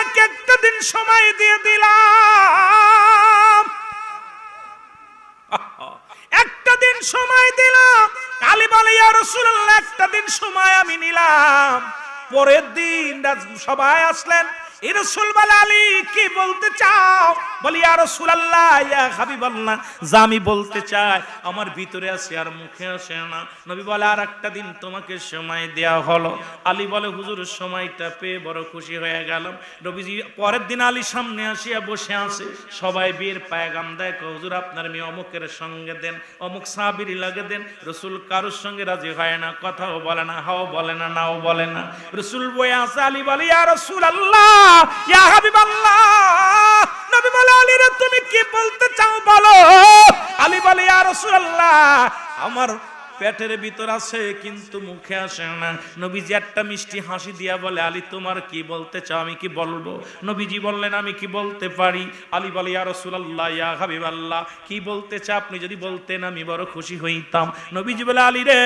তোমাকে একটা দিন সময় দিয়ে দিলাম, একটা দিন সময় দিলাম। আলী বলে ইয়া রাসূলুল্লাহ একটা দিন সময় আমি নিলাম। পরের দিন সবাই আসলেন, ইয়া রাসূল বলে আলী কি বলতে চাও? বলি ইয়া রাসূলুল্লাহ ইয়া হাবিবাল্লাহ, যা আমি বলতে চাই আমার ভিতরে আছে আর মুখে আসে না। নবী বলে আর একটা দিন তোমাকে সময় দেয়া হলো। আলী বলে হুজুর সময়টা পেয়ে বড় খুশি হয়ে গেলাম। নবীজি পরের দিন আলী সামনে আসিয়া বসে আছে, সবাই বিয়ের পায়গাম দেয়, হুজুর আপনার মেয়ে অমুকের সঙ্গে দেন, অমুক সাহাবীর লাগে দেন। রাসূল কারোর সঙ্গে রাজি হয় না, কথাও বলে না, হাও বলে না, নাও বলে না। রাসূল বয়ে আছে, আলী বলে ইয়া রাসূলুল্লাহ ইয়া হাবিবাল্লাহ। নবী বলে আলী রে তুমি কি বলতে চাও বলো। আলী বলে ইয়া রাসূলুল্লাহ আমার পেটের ভিতর আছে কিন্তু মুখে আসে না। নবীজি একটা মিষ্টি হাসি দিয়া বলে আলী তোমার কি বলতে চাও, আমি কি বলবো? নবীজি বললেন আমি কি বলতে পারি? আলী বলে ইয়া রাসূলুল্লাহ ইয়া হাবিবাল্লাহ কি বলতে চাও? আপনি যদি বলতেন আমি বড় খুশি হইতাম। নবীজি বলে আলী রে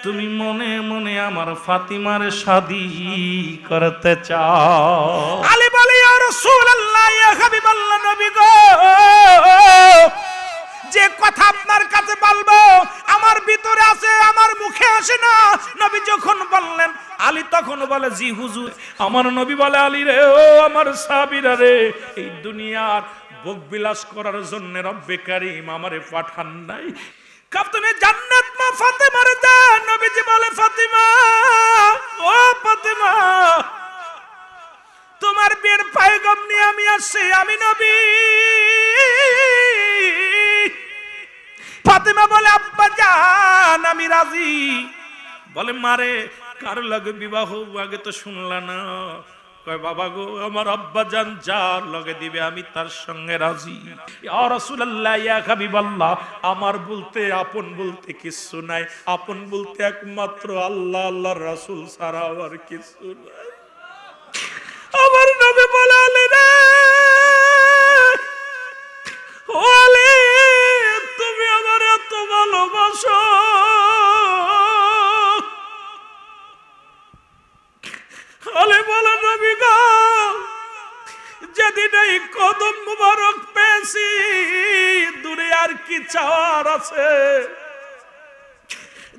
তুমি মনে মনে আমার ফাতিমার শাদী করতে চাও। আলী বলে ইয়া রাসূলুল্লাহ ইয়া হাবিবাল্লাহ নবী গো, যে কথা আপনার কাছে বলবো আমার ভিতরে আছে আমার মুখে আসে না। নবী যখন বললেন আলী তখন বলে জি হুজুর। আমার নবী বলে আলী রে ও আমার সাহাবীরা রে, এই দুনিয়ার ভোগ বিলাস করার জন্য রব্বে কারীম আমারে পাঠান নাই, কাফতনে জান্নাত মা ফাতেমারে দেন। নবীজি বলে ফাতিমা ও ফাতিমা তোমার বিয়ের পয়গাম নিয়ে আমি আসছি, আমি নবী। ফাতিমা বলে আব্বা জান আমি রাজি। বলে মারে কার লগে বিবাহ আগে তো শুনলা না? কয় বাবা গো আমার আব্বা জান যার লগে দিবে আমি তার সঙ্গে রাজি। ইয়া রাসূলুল্লাহ ইয়া হাবিবাল্লাহ আমার বলতে আপন বলতে কিছু নাই, আপন বলতে একমাত্র আল্লাহ আল্লাহর রাসূল ছাড়া আর কিছু নাই। আমার নবী বলে আলী রে ও আলী তুমি আমার এত ভালোবাসো, আলী বলে নবী গো যেদিন এই কদম মুবারক পেয়েছি দুনিয়ার কি চাওয়ার আছে?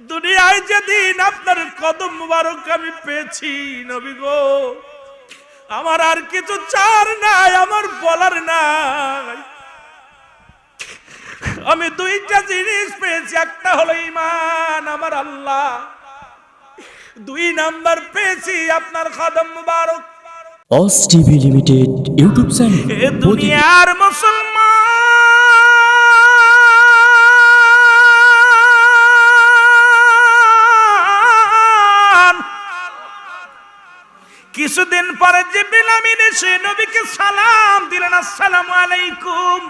দুনিয়ায় যেদিন আপনার কদম মুবারক আমি পেয়েছি নবী গো আমার আর কিছু চার নাই, আমার বলার নাই। আমি দুইটা জিনিস পেয়েছি, একটা হলো ঈমান আমার আল্লাহ, দুই নাম্বার পেয়েছি আপনার কদম মুবারক। অস টিভি লিমিটেড ইউটিউব চ্যানেল। এ দুনিয়ার মুসলমান কিছুদিন পরে জিবরিল আমিন এসে নবীকে সালাম দিলেন, আসসালামু আলাইকুম।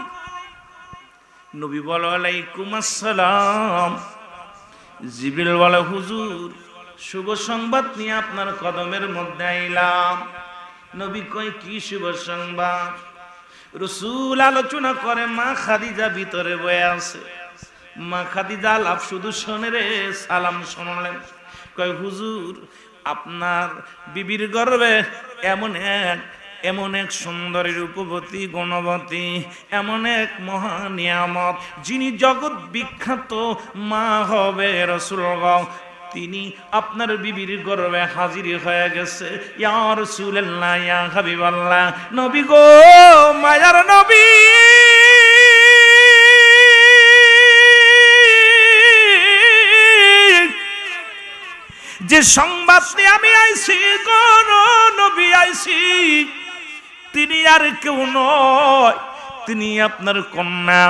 নবী বলে ওয়ালাইকুম আসসালাম। জিবরিল বলে হুজুর শুভ সংবাদ নিয়ে আপনার কদমের মধ্যে আইলাম। নবী কয় কি শুভ সংবাদ? রাসূল আলোচনা করে মা খাদিজা ভিতরে বসে আছে। মা খাদিজা আলাপ শুধু শোনে রে, সালাম শুনলেন। কয় হুজুর আপনার বিবির গর্ভে এমন এক সুন্দরী রূপবতী গুণবতী এমন এক মহা নিয়ামত যিনি জগৎ বিখ্যাত মা হবে রাসূলুল্লাহ, তিনি আপনার বিবির গর্ভে হাজির হয়ে গেছে। ইয়া রাসূলুল্লাহ ইয়া হাবিবাল্লাহ নবী গো মায়ার নবী যে সংবাদ নিয়ে আমি আইছি কোন নবী আইছি তিনি আর কেউ নয়, তিনি আপনার কন্যা,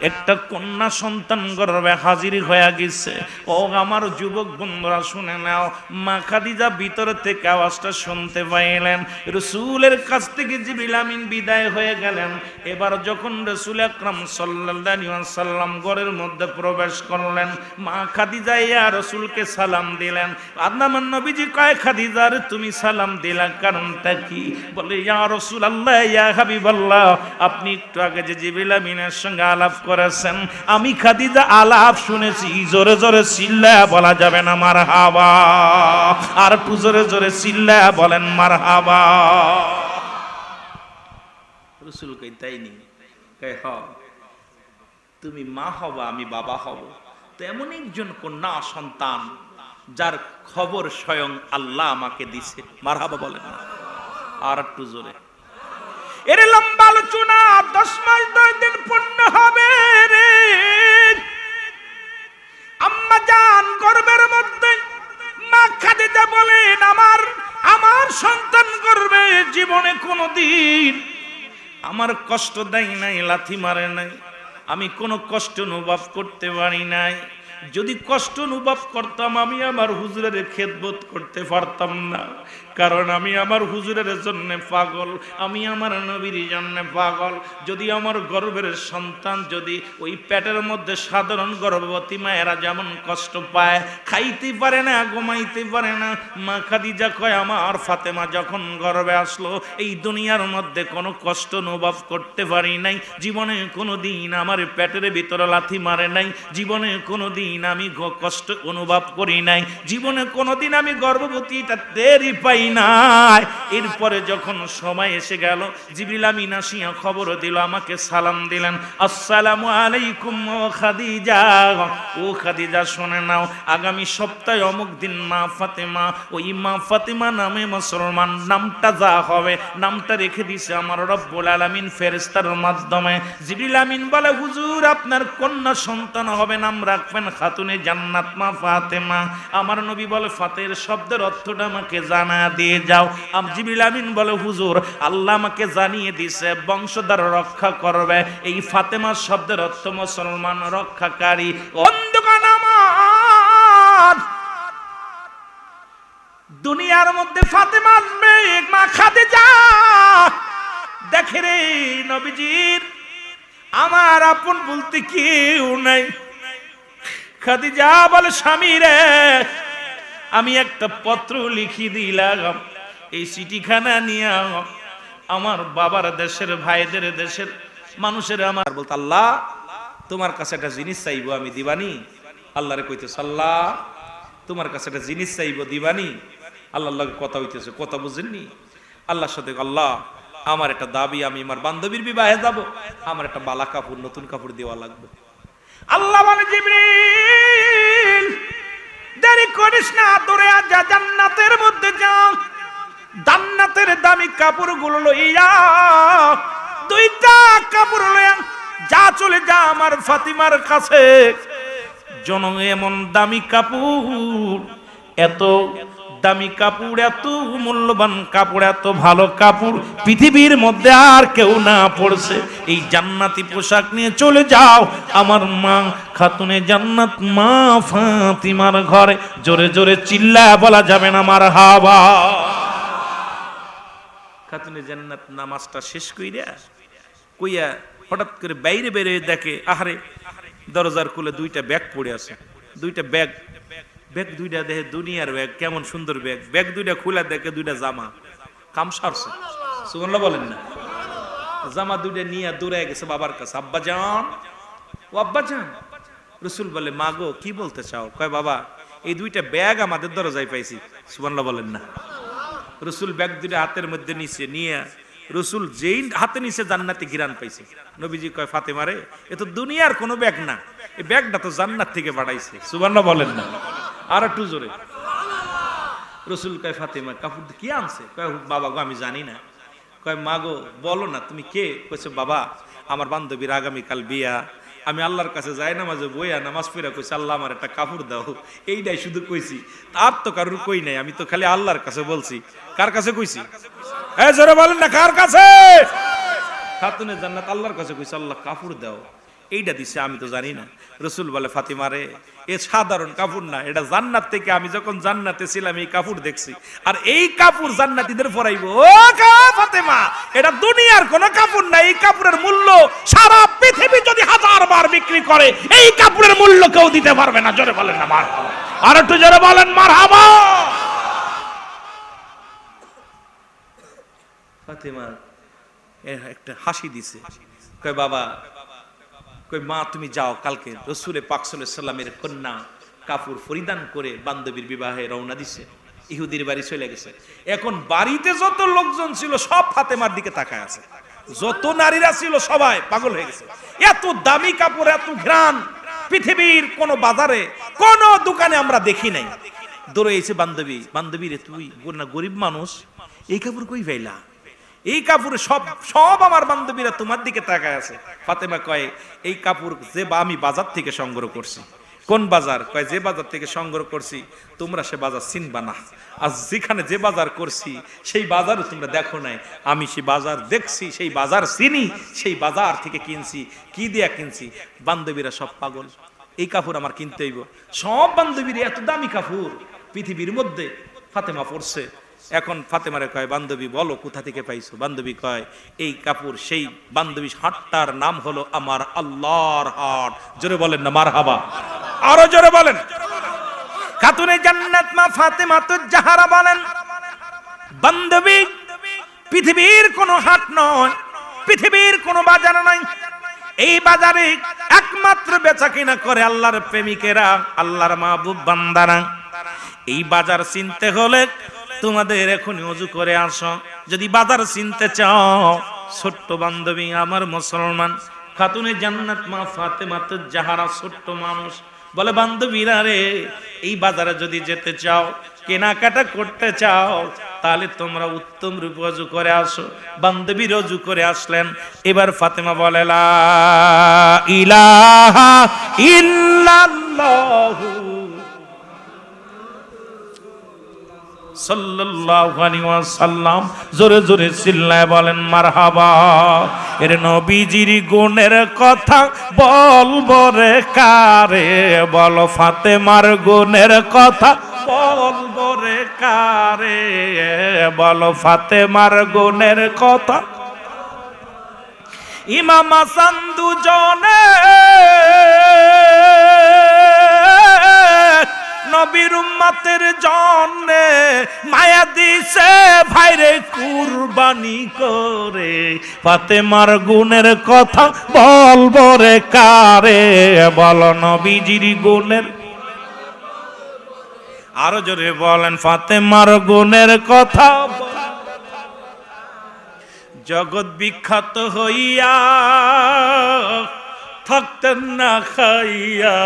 একটা কন্যা সন্তান গর্ভে হাজির হয়ে গেছে। ও আমার যুবক বন্ধুরা শুনে নাও। মা খাদিজা ভিতর থেকে আওয়াজটা শুনতে পাইলেন। রাসূলের কাছ থেকে জিবরিল আমিন বিদায় হয়ে গেলেন। এবার যখন রাসূল আকরাম সাল্লাল্লাহু আলাইহি ওয়াসাল্লাম ঘরের মধ্যে প্রবেশ করলেন, মা খাদিজা ইয়া রাসূলকে সালাম দিলেন। আমার নবীজি কয় খাদিজা রে তুমি সালাম দিলা কারণটা কি? বলে ইয়া রাসূলুল্লাহ ইয়া হাবিবাল্লাহ আপনি একটু আগে যে জিবরিল আমিনের সঙ্গে আলাপ করেছেন আমি খাদিজা আলাপ শুনেছি। জোরে জোরে চিল্লায়া বলা যাবে না মারহাবা? আর একটু জোরে জোরে চিল্লায়া বলেন মারহাবা। রসুল কই তাই নি? কয় হ, তুমি মা হবা, আমি বাবা হব। তো এমন একজন কন্যা সন্তান যার খবর স্বয়ং আল্লাহ আমাকে দিছে। মারহাবা বলেন না আর একটু জোরে। এর লম্বা আলোচনা 10 মাস 10 দিন পূর্ণ হবে রে। আম্মা জান গর্ভের মধ্যে মা খাদিজা বলেন, আমার সন্তান গর্ভে জীবনে কোনোদিন আমার কষ্ট দেয় নাই, লাথি মারে নাই, আমি কোনো কষ্ট অনুভব করতে পারি নাই। যদি কষ্ট অনুভব করতাম আমি আমার হুজুরের খেদমত করতে পারতাম না, কারণ আমি আমার হুজুরের জন্য পাগল, আমি আমার নবীর জন্য পাগল। যদি আমার গর্ভের সন্তান যদি ওই পেটের মধ্যে সাধারণ গর্ভবতী মায়েরা যেমন কষ্ট পায়, খাইতে পারে না, ঘুমাইতে পারে না, মা খাদিজা কয় আমার ফাতেমা যখন গর্ভে আসলো এই দুনিয়ার মধ্যে কোনো কষ্ট অনুভব করতে পারি নাই, জীবনে কোনো দিন আমার পেটের ভিতরে লাথি মারে নাই, জীবনে কোনো দিন আমি কষ্ট অনুভব করি নাই, জীবনে কোনোদিন আমি গর্ভবতীটা দেরি পাই নাই। এরপরে যখন সময় এসে গেল, জিবরিল আমিন আসিয়া খবর দিল, আমাকে সালাম দিলেন, আসসালামু আলাইকুম ও খাদিজা। ও খাদিজা শুনে নাও, আগামী সপ্তাহে অমুক দিন মা ফাতেমা, ওই মা ফাতেমা নামে মুসলমান নামটা যা হবে, নামটা রেখে দিছে আমার রব্বুল আলামিন ফেরেশতার মাধ্যমে। জিবরিল আমিন বলে, হুজুর আপনার কন্যা সন্তান হবে, নাম রাখবেন খাতুনে জান্নাত মা ফাতেমা। আমার নবী বলে, ফাতের শব্দের অর্থটা আমাকে জানা দিয়ে যাও। জিবরিল আমিন বলে, হুজুর আল্লাহ আমাকে জানিয়ে দিছে বংশধর রক্ষা করবে, এই ফাতেমা শব্দের অর্থ মুসলমান রক্ষাকারী। অন্ধকার আমার দুনিয়ার মধ্যে ফাতেমা আসবে, মা খাদিজা দেখে রে নবীজির আমার আপন বলতে কেউ নাই। খাদিজা বলে, স্বামী রে আমি একটা পত্র লিখি দিলাম, এই চিঠিখানা নিয়ে আমার বাবার দেশের ভাইদের দেশের মানুষের আমার বলতে, আল্লাহ তোমার কাছে একটা জিনিস চাইবো, আমি দিবানি? আল্লাহরে কইতেছে, আল্লাহ তোমার কাছে একটা জিনিস চাইবো, দিবানি? আল্লাহর কথা হইতেছে, কথা বুঝেননি? আল্লাহর সাথে, আল্লাহ আমার একটা দাবি, আমি আমার বান্ধবীর বিবাহে যাব, আমার একটা বালা কাপড় নতুন কাপড় দেওয়া লাগবে। আল্লাহ বলে, জিবরিল দেরি করিস না, দৌড়ে যা, জান্নাতের মধ্যে যা, জান্নাতের দামি কাপড়গুলো লইয়া, 2টা কাপড় লইয়া যা, চলে যা আমার ফাতিমার কাছে। জন এমন দামি কাপড়, এত দামি কাপড়, এত মূল্যবান কাপড়, এত ভালো কাপড় পৃথিবীর মধ্যে আর কেউ না পড়ছে, এই জান্নাতি পোশাক নিয়ে চলে যাও আমার মা খাতুনে জান্নাত মা ফাতিমার ঘরে। জোরে জোরে চিল্লা বলা যাবে না মারহাবা। খাতুনে জান্নাত নামাজটা শেষ কইয়া হঠাৎ করে বাইরে বের হয়ে দেখে, আহারে দরজার কোলে 2টা ব্যাগ পড়ে আছে, 2টা ব্যাগ 2টা দেখে দুনিয়ার ব্যাগ, কেমন সুন্দর ব্যাগ 2টা খোলা দেখে 2টা জামা, কাম সারছে। সুবহানাল্লাহ বলেন না? জামা 2টা নিয়ে দৌড়ে গেছে বাবার কাছে, আব্বা জান, ও আব্বা জান। রাসূল বলে, মা গো কি বলতে চাও? কয়, বাবা এই 2টা ব্যাগ আমাদের দরজায় পাইছি। সুবহানাল্লাহ বলেন না? রাসূল ব্যাগ 2টা হাতের মধ্যে নিয়ে রসুল যেই হাতে নিচে জান্নাতি ঘিরান পাইছে। নবীজি কয়, ফাতেমা রে এ তো দুনিয়ার কোনো ব্যাগ না, এই ব্যাগটা তো জান্নাত থেকে পাঠাইছে। সুবহানাল্লাহ বলেন না? আর একটু জোরে। রসুল কয়, ফাতেমা কাপড় কি আনছে? কয়, বাবা গো আমি জানি না। কয়, মা গো বলো না তুমি কে? কইছে, বাবা আমার বান্ধবীর আগামীকাল বিয়া, আমি আল্লাহর কাছে যাই নামাজে বইয়া নামাজ পড়া কইছি, আল্লাহ আমার একটা কাপড় দাও, এইটাই শুধু কইছি, আর তো কারোর কই নাই, আমি তো খালি আল্লাহর কাছে বলছি। কার কাছে কইছি? এই জোরে বলেন না, কার কাছে? খাতুনে জান্নাত আল্লাহর কাছে কইছে, আল্লাহ কাপড় দাও, এইটা দিছে, আমি তো জানি না। রসুল বলে, ফাতিমা রে এ সাধারণ কাপড় না, এটা জান্নাত থেকে আমি যখন জান্নাতে ছিলাম এই কাপড় দেখছি, আর এই কাপড় জান্নাতীদের পরাইবো। ও ফাতেমা, এটা দুনিয়ার কোনো কাপড় না, এই কাপড়ের মূল্য সারা পৃথিবী যদি 1000 বার বিক্রি করে এই কাপড়ের মূল্য কেউ দিতে পারবে না। জোরে বলেন না মারহাবা। আর একটু জোরে বলেন মারহাবা। ফাতেমা একটা হাসি দিছে, কয়, বাবা কই মা তুমি যাও, কালকে রাসূলে পাক সাল্লাল্লাহু আলাইহি সাল্লামের কন্যা কাপড় পরিধান করে বান্ধবীর বিবাহে রওনা দিছে, ইহুদির বাড়ি চলে গেছে। এখন বাড়িতে যত লোকজন ছিল সব ফাতেমার দিকে তাকায় আছে। যত নারীরা ছিল সবাই পাগল হয়ে গেছে। এত দামি কাপড়, এত ঘ্রাণ পৃথিবীর কোন বাজারে কোন দোকানে আমরা দেখি নাই। দৌড়ে এসে বান্ধবী, বান্ধবী রে তুই না গরিব মানুষ, এই কাপড় কই পাইলা? এই কাপড়ে সব সব আমার বান্ধবীরা তোমার দিকে তাকায় আছে। ফাতেমা কয় এই কাপড় যে আমি বাজার থেকে সংগ্রহ করছি। কোন বাজার? কয় যে বাজার থেকে সংগ্রহ করছি তোমরা সে বাজার চিনবা না, আর যেখানে যে বাজার করছি সেই বাজারও তোমরা দেখো নাই, আমি সেই বাজার দেখছি, সেই বাজার চিনি, সেই বাজার থেকে কিনছি। কি দিয়া কিনছি? বান্ধবীরা সব পাগল, এই কাপড় আমার কিনতে হইব। সব বান্ধবীরা এত দামি কাপড় পৃথিবীর মধ্যে ফাতেমা পরছে। এখন ফাতেমারে কয় বান্ধবী বলো কোথা থেকে পাইছো? বান্ধবী কয় এই কাপড় সেই বান্ধবী হাটটার নাম হলো আমার আল্লাহর হাট। জোরে বলেন না মারহাবা, আরো জোরে বলেন। খাতুনে জান্নাত মা ফাতেমা তো জাহারা বলেন বান্ধবী পৃথিবীর কোনো হাট নয়, পৃথিবীর কোনো বাজার নয়, এই বাজারে একমাত্র বেচা কিনা করে আল্লাহর প্রেমিকেরা, আল্লাহর মাহবুব বান্দারা। এই বাজার চিনতে হলে তোমাদের এখনই ওযু করে আসো। যদি বাজার চিনতে চাও, ছোট্ট বান্ধবী আমার মুসলমান খাতুনে জান্নাত মা ফাতেমা তো জাহারা ছোট্ট মানুষ বলে বান্ধবীরা রে, এই বাজারে যদি যেতে চাও, কেনাকাটা করতে চাও, তাহলে তোমরা উত্তম রূপে ওযু করে আসো। বান্ধবীর ওযু করে আসলেন। এবার ফাতেমা বলে লা ইলাহা ইল্লাল্লাহু সাল্লাল্লাহু আলাইহি ওয়াসাল্লাম। জোরে জোরে চিল্লায় বলেন মারহাবা। এর নবীজির গুণের কথা বলবো রে কারে, বলো ফাতেমার গুণের কথা বলবো রে কারে, বলো ফাতেমার গুণের কথা। ইমাম হাসান দুজনে নবীর উম্মতের জন্যে মায়া দিছে ভাইরে কুরবানি করে, ফাতেমার গুণের কথা বলবো রে কারে, বলো নবীজির গুণের। আরো জোরে বলেন ফাতেমার গুণের কথা। জগৎ বিখ্যাত হইয়া থাকতেন না খাইয়া,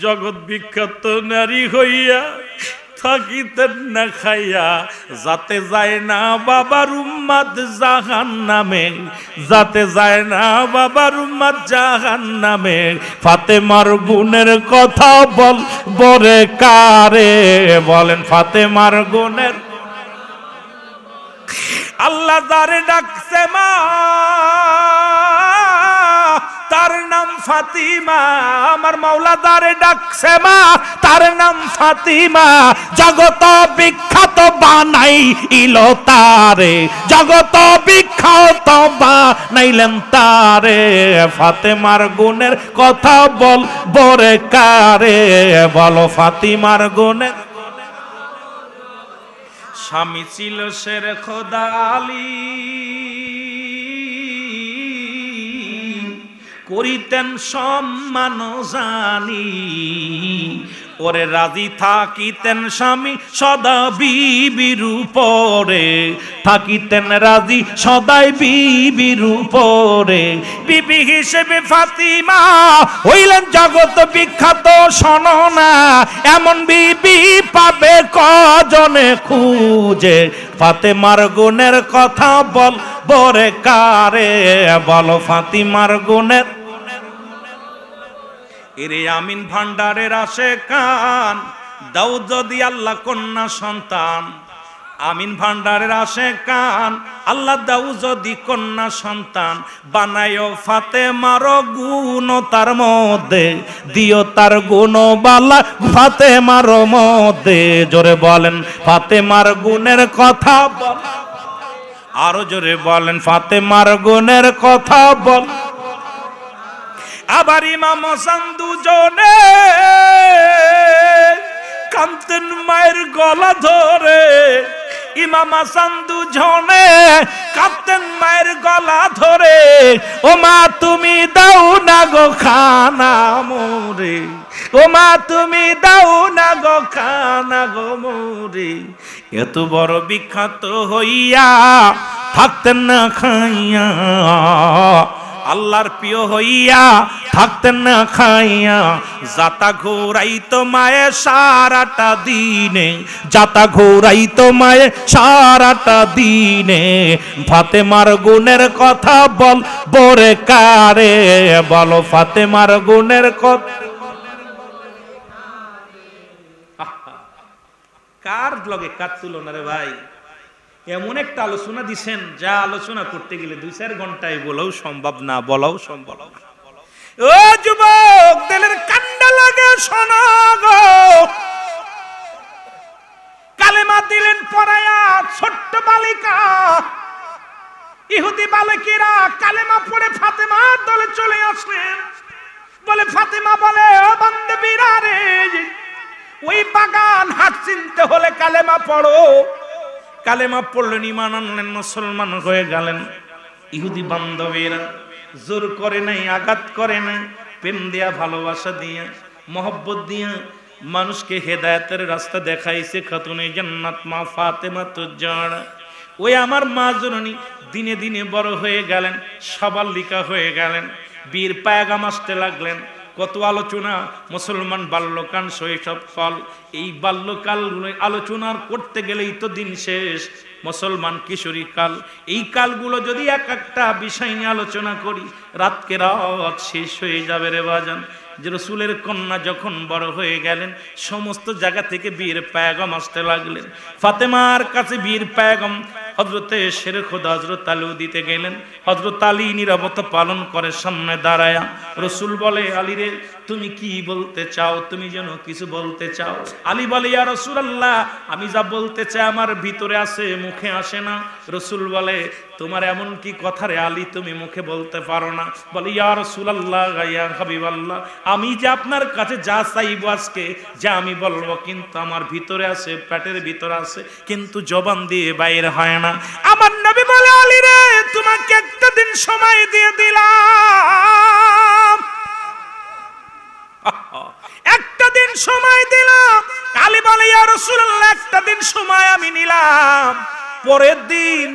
জগৎ বিখ্যাত নারী হইয়া থাকিতেন না খাইয়া, যাতে যায় না বাবার উম্মত জাহান্নামে, যাতে যায় না বাবার উম্মত জাহান্নামে, ফাতেমার গুণের কথা বল বরে কারে, বলেন ফাতেমার গুণের। আল্লাহ যারে ডাকছে মা তার নাম ফাতিমা, আমার মাওলা যারে ডাকছে মা তার নাম ফাতিমা, জগত বিখ্যাত বানাইল তারে, জগত বিখ্যাত বানাইলেন তারে, ফাতেমার গুণের কথা বল বরে কারে, বলো ফাতিমার গুণের। স্বামী ছিল শের খোদা আলী, করিতেন সম্মান জানি, ওরে রাজি থাকিতেন স্বামী সদা বিবির উপরে, থাকিতেন রাজি সদাই বিবির উপরে, বিবি হিসেবে ফাতিমা হইলেন জগৎ বিখ্যাত। শোনো না এমন বিবি পাবে কজনে খুঁজে, ফাতেমার গুণের কথা বল বরে কারে, বলো ফাতিমার গুণের। এরে আমিন ভান্ডারের আসে কান, দাও যদি আল্লাহ কন্যা সন্তান, আমিন ভান্ডারের আসে কান, আল্লাহ দাও যদি কন্যা সন্তান, বানায়ও ফাতেমার গুণ তার মধ্যে, দিও তার গুণ বালা ফাতেমার মধ্যে। জোরে বলেন ফাতেমার গুণের কথা বল, আরো জোরে বলেন ফাতেমার গুণের কথা বল। আবার ইমাম হাসান দুজনে কাঁদতেন মায়ের গলা ধরে, ইমাম হাসান দুজনে কাঁদতেন মায়ের গলা ধরে, ও মা তুমি দাও না গো খানা মোরে, ও মা তুমি দাও না গো খানা গো মোরে। এত বড় বিখ্যাত হইয়া থাকতেন না খাইয়া, আল্লাহর প্রিয় হইয়া থাকতেন না খাইয়া, যাতা ঘোরাইতো মায়ে সারাটা দিনে, যাতা ঘোরাইতো মায়ে সারাটা দিনে। ফাতেমার গুণের কথা বল বরে কারে, বলো ফাতেমার গুণের কথা কার লগে কার তুলনা রে ভাই। এমন একটা আলোচনা দিছেন যা আলোচনা করতে গেলে 2-4 ঘন্টায় বলাও সম্ভব না, বলাও সম্ভব না। ও যুবক দিলের কান্ডা লাগে শোনো গো, কালেমা দিলেন পড়ায়া ছোট্ট বালিকা, ইহুদি বালকেরা কালেমা পড়ে ফাতেমার দলে চলে আসলেন। বলে ফাতেমা বলে, ও বান্ধবীরা রে, ওই বাগান হাট চিনতে হলে কালেমা পড়ো। কালেমা পড়লেন, ঈমান আনলেন, মুসলমান হয়ে গেলেন। ইহুদি বান্ধবীরা জোর করে নাই, আঘাত করে নাই, প্রেম দিয়া, ভালোবাসা দিয়া, মহব্বত দিয়া মানুষকে হেদায়েতের রাস্তা দেখাইছে খাতুনে জান্নাত মা ফাতেমা তুজ্জারা। ওই আমার মা জননী দিনে দিনে বড় হয়ে গেলেন, সাবালিকা হয়ে গেলেন, বীর পায়গাম আসতে লাগলেন। কত আলোচনা, মুসলমান বাল্যকাল, শৈশবকাল, এই বাল্যকাল আলোচনার করতে গেলেই তো দিন শেষ। মুসলমান কিশোরী কাল, এই কালগুলো যদি এক একটা বিষয় নিয়ে আলোচনা করি, রাতকে রাত শেষ হয়ে যাবে রে বাজান। যে রসুলের কন্যা যখন বড় হয়ে গেলেন, সমস্ত জায়গা থেকে বীর পায়গাম আসতে লাগলেন। ফাতেমার কাছে বীর পায়গাম হযরতে শের খোদা হযরত আলী দিতে গেলেন। হযরত আলী নীরবতা পালন করে সামনে দাঁড়ায়া। রসুল বলে, আলী রে তুমি কি বলতে চাও, তুমি যেন কিছু বলতে চাও। আলী বলে, ইয়া রাসূলুল্লাহ, আমি যা বলতে চাই আমার ভিতরে আছে, মুখে আসে না। রসুল বলে, তোমার এমন কি কথা রে আলী তুমি মুখে বলতে পারো না? বলে, ইয়া রাসূলুল্লাহ, ইয়া হাবিবাল্লাহ, আমি যে আপনার কাছে যা চাইবো আজকে, যা আমি বলবো, কিন্তু আমার ভিতরে আছে, পেটের ভিতরে আছে, কিন্তু জবান দিয়ে বাইরে হয় না। আমার নবী বলে, আলী রে তোমাকে একটা দিন সময় দিয়ে দিলাম, একটা দিন সময় দিলাম। আলী বলে, ইয়া রাসূলুল্লাহ, একটা দিন সময় আমি নিলাম। পরের দিন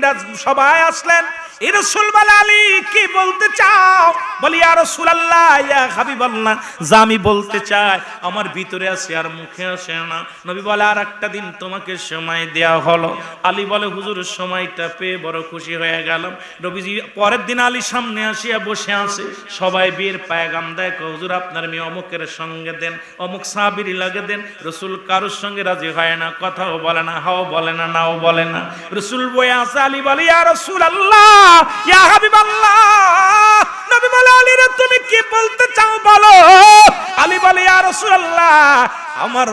সবাই আসলেন। এই রাসূল বলে, আলী কি বলতে চাও? বলি, ইয়া রাসূলুল্লাহ, ইয়া হাবিবাল্লাহ, যা আমি বলতে চাই আমার ভিতরে আছে আর মুখে আসে না। নবী বলে, আর একটা দিন তোমাকে সময় দেয়া হলো। আলী বলে, হুজুর সময়টা পেয়ে বড় খুশি হয়ে গেলাম। নবীজি পরের দিন আলী সামনে আসিয়া বসে আছে, সবাই বীর পায়গাম দেয়, হুজুর আপনার মেয়ে অমুকের সঙ্গে দেন, অমুক সাহাবীর লাগে দেন। রসুল কারোর সঙ্গে রাজি হয় না, কথাও বলে না, হাও বলে না, নাও বলে না। রসুল বয়ে আছে। আলী বলে, ইয়া রাসূলুল্লাহ, ইয়া হাবিবাল্লাহ, নবী বলে, আলী রে তুমি কি বলতে চাও বলো। আলী বলে, ইয়া রাসূলুল্লাহ, আমার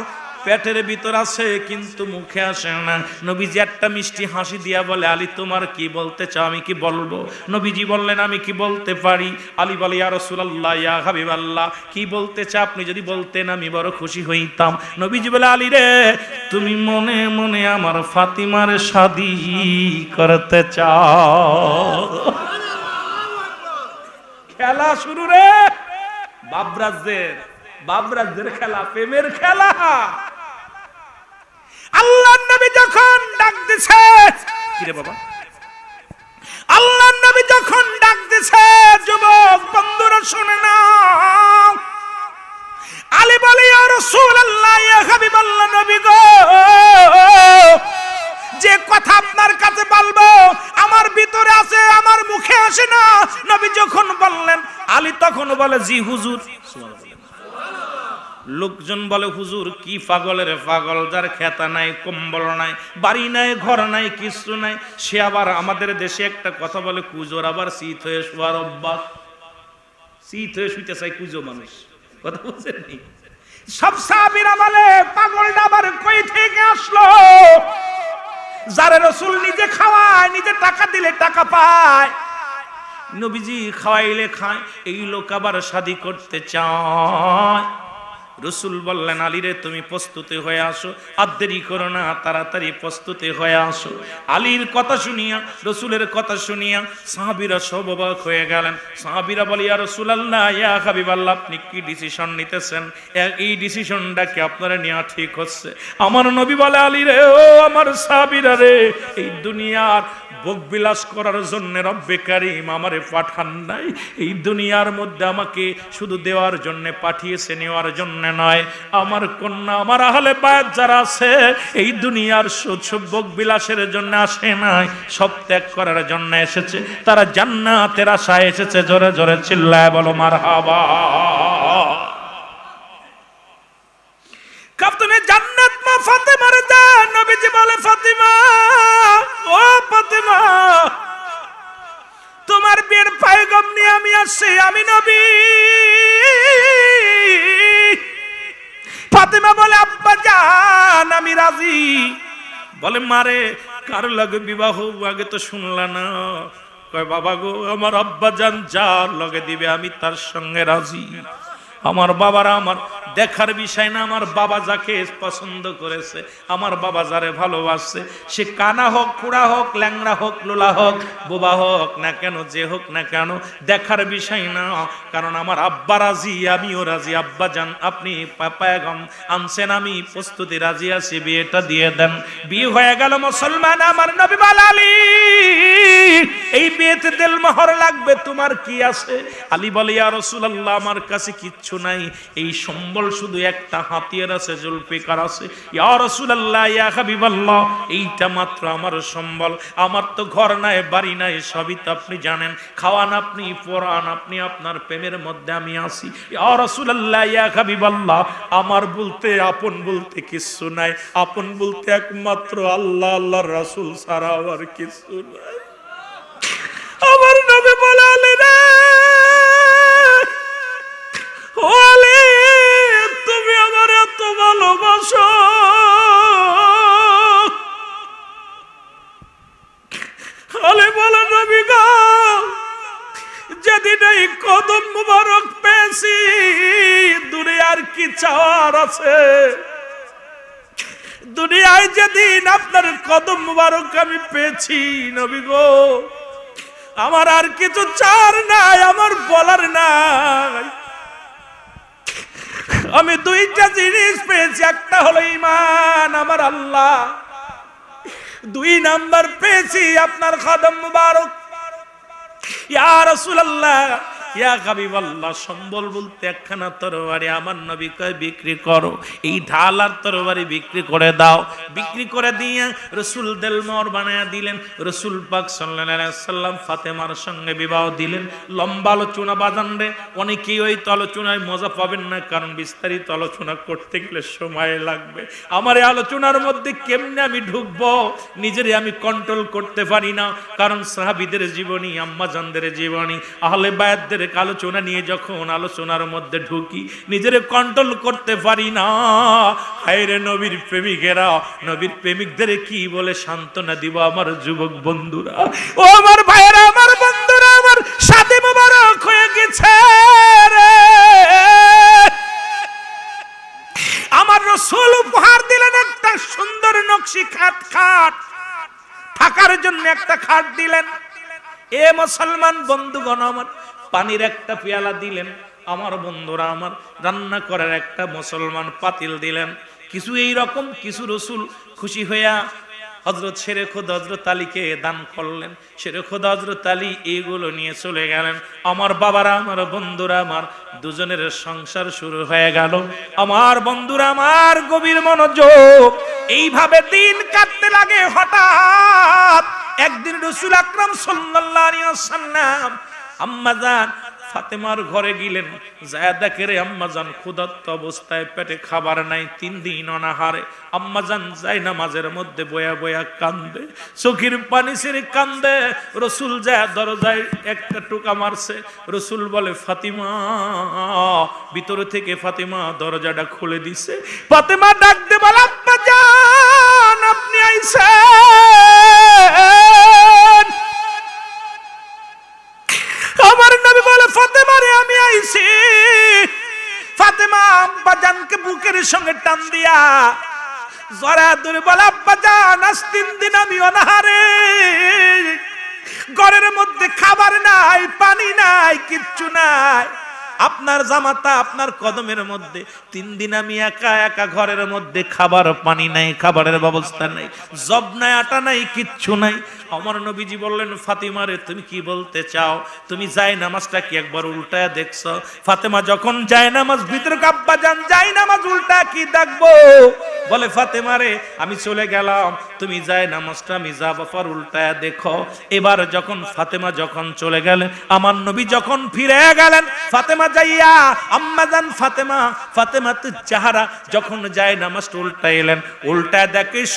পেটের ভিতর আছে কিন্তু মুখে আসে না। নবীজি একটা মিষ্টি হাসি দিয়া বলে, আলী তোমার কি বলতে চাও, আমি কি বলবো? নবীজি বললেন, আমি কি বলতে পারি? আলী বলে, ইয়া রাসূলুল্লাহ, ইয়া হাবিবাল্লাহ, কি বলতে চাও? আপনি যদি বলতেন আমি বড় খুশি হইতাম। নবীজি বলে, আলী রে তুমি মনে মনে আমার ফাতিমার শাদী করতে চাও। খেলা শুরু রে, বাবরাজদের খেলা, প্রেমের খেলা। আল্লাহর নবী যখন ডাক দিছে, কি রে বাবা, আল্লাহর নবী যখন ডাক দিছে, যুবক বন্ধুরা শুনে না। আলী বলে, ইয়া রাসূলুল্লাহ, ইয়া হাবিবাল্লাহ, নবী গো, যে কথা আপনার কাছে বলবো আমার ভিতরে আছে, আমার মুখে আসে না। নবী যখন বললেন, আলী তখন বলে, জি হুজুর। লোকজন বলে, হুজুর কি পাগলের পাগল, যার খেতা নাই, কম্বল নাই, বাড়ি নাই, ঘর নাই, কিছু নাই, সে আবার আমাদের দেশে একটা কথা বলে, কুজোর আবার শীত হয়ে শোয়ার অভ্যাস। শীত হয়ে শুইতে চাই কুজো মানুষ, কথা বলছেন। সব সাহাবীরা বলে, পাগলটা আবার কই থেকে আসলো? যারে রসুল নিজে খাওয়ায়, নিজে টাকা দিলে টাকা পায়, নবীজি খাওয়াইলে খায়, এই লোক আবার শাদী করতে চায়। রসুল বললেন, আলী রে তুমি প্রস্তুতি হয়ে আসো, আর দেরি করো না, তাড়াতাড়ি প্রস্তুতি হয়ে আসো। আলীর কথা শুনিয়া, রসুলের কথা শুনিয়া সাহাবীরা সব অবাক হয়ে গেলেন। সাহাবীরা বলে, ইয়া রাসূলুল্লাহ, ইয়া হাবিবাল্লাহ, আপনি কি ডিসিশন নিতেছেন? এই ডিসিশনটা কি আপনারা নেওয়া ঠিক হচ্ছে? আমার নবী বলে, আলী রে, ও আমার সাহাবীরা রে, এই দুনিয়ার ভোগবিলাস করার জন্য রব্বে কারীম আমারে পাঠান নাই। এই দুনিয়ার মধ্যে আমাকে শুধু দেওয়ার জন্য পাঠিয়েছে, নেওয়ার জন্য নয়। আমার কন্যা, আমার আহলে বায়াত যারা আছে, এই দুনিয়ার সুখ ভোগবিলাসের জন্য আসে নাই, সব ত্যাগ করার জন্য এসেছে। তারা জান্নাতের আশায় এসেছে। জোরে জোরে চিল্লায় বলো মারহাবা। কাফতনে জান্নাত মা ফাতেমার দেন। নবীজি বলে, ফাতিমা, ও ফাতিমা, তোমার বিয়ের পয়গাম নিয়ে আমি আসছি, আমি নবী। ফাতিমা বলে, আব্বা জান, আমি রাজি। বলে, মারে, কার লগে বিবাহ আগে তো শুনলা না? কয়, বাবা গো, আমার আব্বা জান যার লগে দিবে আমি তার সঙ্গে রাজি। আমার বাবারা আমার দেখার বিষয় না, আমার বাবা যাকে পছন্দ করেছে, আমার বাবা যারে ভালোবাসে, সে কানা হোক, কুড়া হোক, ল্যাংড়া হোক, লোলা হোক, বোবা হোক না কেন, যে হোক না কেন, দেখার বিষয় না। কারণ আমার আব্বা রাজি, আমিও রাজি। আব্বা জান, আপনি পয়গাম আনছেন, আমি প্রস্তুতি, রাজি আছি, বিয়েটা দিয়ে দেন। বিয়ে হয়ে গেল। মুসলমান আমার নবী বলে, আলী, এই বিয়েতে দেলমোহর লাগবে, তোমার কি আছে? আলী বলে, ইয়া রাসূলুল্লাহ, আমার কাছে কিচ্ছু নাই, এই সম্বল শুধু একটা হাতিয়ার আছে, জুলফিকার আছে। ইয়া রাসূলুল্লাহ, ইয়া হাবিবাল্লাহ, এইটা মাত্র আমার সম্বল। আমার তো ঘর নাই, বাড়ি নাই, সবই তো আপনি জানেন। খাওয়ান আপনি, পরান আপনি, আপনার প্রেমের মধ্যে আমি আছি। ইয়া রাসূলুল্লাহ, ইয়া হাবিবাল্লাহ, আমার বলতে, আপন বলতে কিচ্ছু নাই। আপন বলতে একমাত্র আল্লাহ, আল্লাহর রাসূল ছাড়া আর কিছু নাই। আমার নবী বলে, আলী রে, ও আলী, তুমি আমার এত ভালোবাসো, আলী বলে, নবী গো, যেদিন এই কদম মুবারক পেয়েছি, দূরে আর কি চাওয়ার আছে? দুনিয়ায় যেদিন আপনার কদম মুবারক আমি পেয়েছি, নবী গো, আমার আর কিছু চাওয়ার নাই, আমার বলার নাই। আমি দুইটা জিনিস পেয়েছি, একটা হলো ঈমান, আমার আল্লাহ। দুই নাম্বার পেয়েছি আপনার কদম মুবারক। ইয়া রাসূলুল্লাহ, ইয়া হাবিবাল্লাহ, সম্বল বলতে একখানা তরবারি। আমার নবী কয়, বিক্রি করো, এই ঢাল আর তরবারি বিক্রি করে দাও। বিক্রি করে দিয়ে রাসূল দেলমোহর বানায়া দিলেন। রাসূল পাক সাল্লাল্লাহু আলাইহি সাল্লাম ফাতেমার সঙ্গে বিবাহ দিলেন। লম্বা আলোচনা বাজান রে, অনেকেই ওই আলোচনায় মজা পাবেন না, কারণ বিস্তারিত আলোচনা করতে গেলে সময় লাগবে। আমার এই আলোচনার মধ্যে কেমনে আমি ঢুকবো, নিজেরে আমি কন্ট্রোল করতে পারি না। কারণ সাহাবীদের জীবনী, আম্মা জানদের জীবনী, আহলে বায়াতদের আলোচনা নিয়ে যখন আলোচনার মধ্যে ঢুকি, নিজেরে কন্ট্রোল করতে পারি না। হায়রে নবীর প্রেমিকেরা, নবীর প্রেমিকদের কি বলে সান্ত্বনা দিব আমার যুবক বন্ধুরা, ও আমার ভাইয়েরা, আমার বন্ধুরা, আমার শাদী মোবারক হয়ে গেছে রে। আমার রাসূল উপহার দিলেন একটা সুন্দর নকশি খাট, থাকার জন্য একটা খাট দিলেন। এ মুসলমান বন্ধুগণ আমার, পানির একটা পেয়ালা দিলেন। আমার বন্ধুরা আমার, রান্না করার একটা মুসলমান পাতিল দিলেন। কিছু এই রকম কিছু রাসূল খুশি হইয়া হযরত শেরে খুদ হযরত আলীকে দান করলেন। শেরে খুদ হযরত আলী এইগুলো নিয়ে চলে গেলেন। আমার বাবারা, আমার বন্ধুরা আমার, দুজনের সংসার শুরু হয়ে গেল। আমার বন্ধুরা আমার, গভীর মনোযোগ। এইভাবে দিন কাটতে লাগে। হঠাৎ একদিন রাসূল আকরাম সাল্লাল্লাহু আলাইহি ওয়াসাল্লাম আম্মাজান ফাতেমার ঘরে গেলেন। যায় দেখে রে আম্মাজান ক্ষুধার্ত অবস্থায়, পেটে খাবার নাই, 3 দিন অনাহারে। আম্মাজান যায় নামাজের মধ্যে বয়া বয়া কান্দে, চোখের পানি ছেড়ে কান্দে। রাসূল যায় দরজায় একটা টোকা মারছে। রাসূল বলে, ফাতিমা। ভিতরে থেকে ফাতিমা দরজাটা খুলে দিছে। ফাতিমা ডাক দে বলে, আব্বাজান, আপনি আইছেন? আমার নবী বলে, ফাতেমা রে, আমি আইছি। ফাতেমা আব্বাজানকে বুকের সঙ্গে টান দিয়া জড়া ধরে বলে, আব্বাজান, আজ 3 দিন আমি অনাহারে, ঘরের মধ্যে খাবার নাই, পানি নাই, কিচ্ছু নাই। আপনার জামাতা আপনার কদমের মধ্যে, 3 দিন আমি একা একা ঘরের মধ্যে, খাবার পানি নাই, খাবারের ব্যবস্থা নাই, জব নাই, আটা নাই, কিচ্ছু নাই। আমার নবীজি বললেন, ফাতিমা রে তুমি কি বলতে চাও? তুমি যায় নামাজটা কি একবার উল্টায় দেখছো? ফাতেমা যখন যায় নামাজ ভিতরে, আব্বা জান যায় নামাজ উল্টা কি দেখবো? বলে ফাতেমা রে আমি চলে গেলাম, তুমি যায় নামাজটা আমি যা বাপার উল্টায় দেখো। এবার যখন ফাতেমা যখন চলে গেলেন, আমার নবী যখন ফিরে গেলেন, ফাতেমা যাইয়া আম্মা জান ফাতেমা তো জাহারা যখন যায় নামাজটা উল্টায় এলেন, উল্টায় দেখিস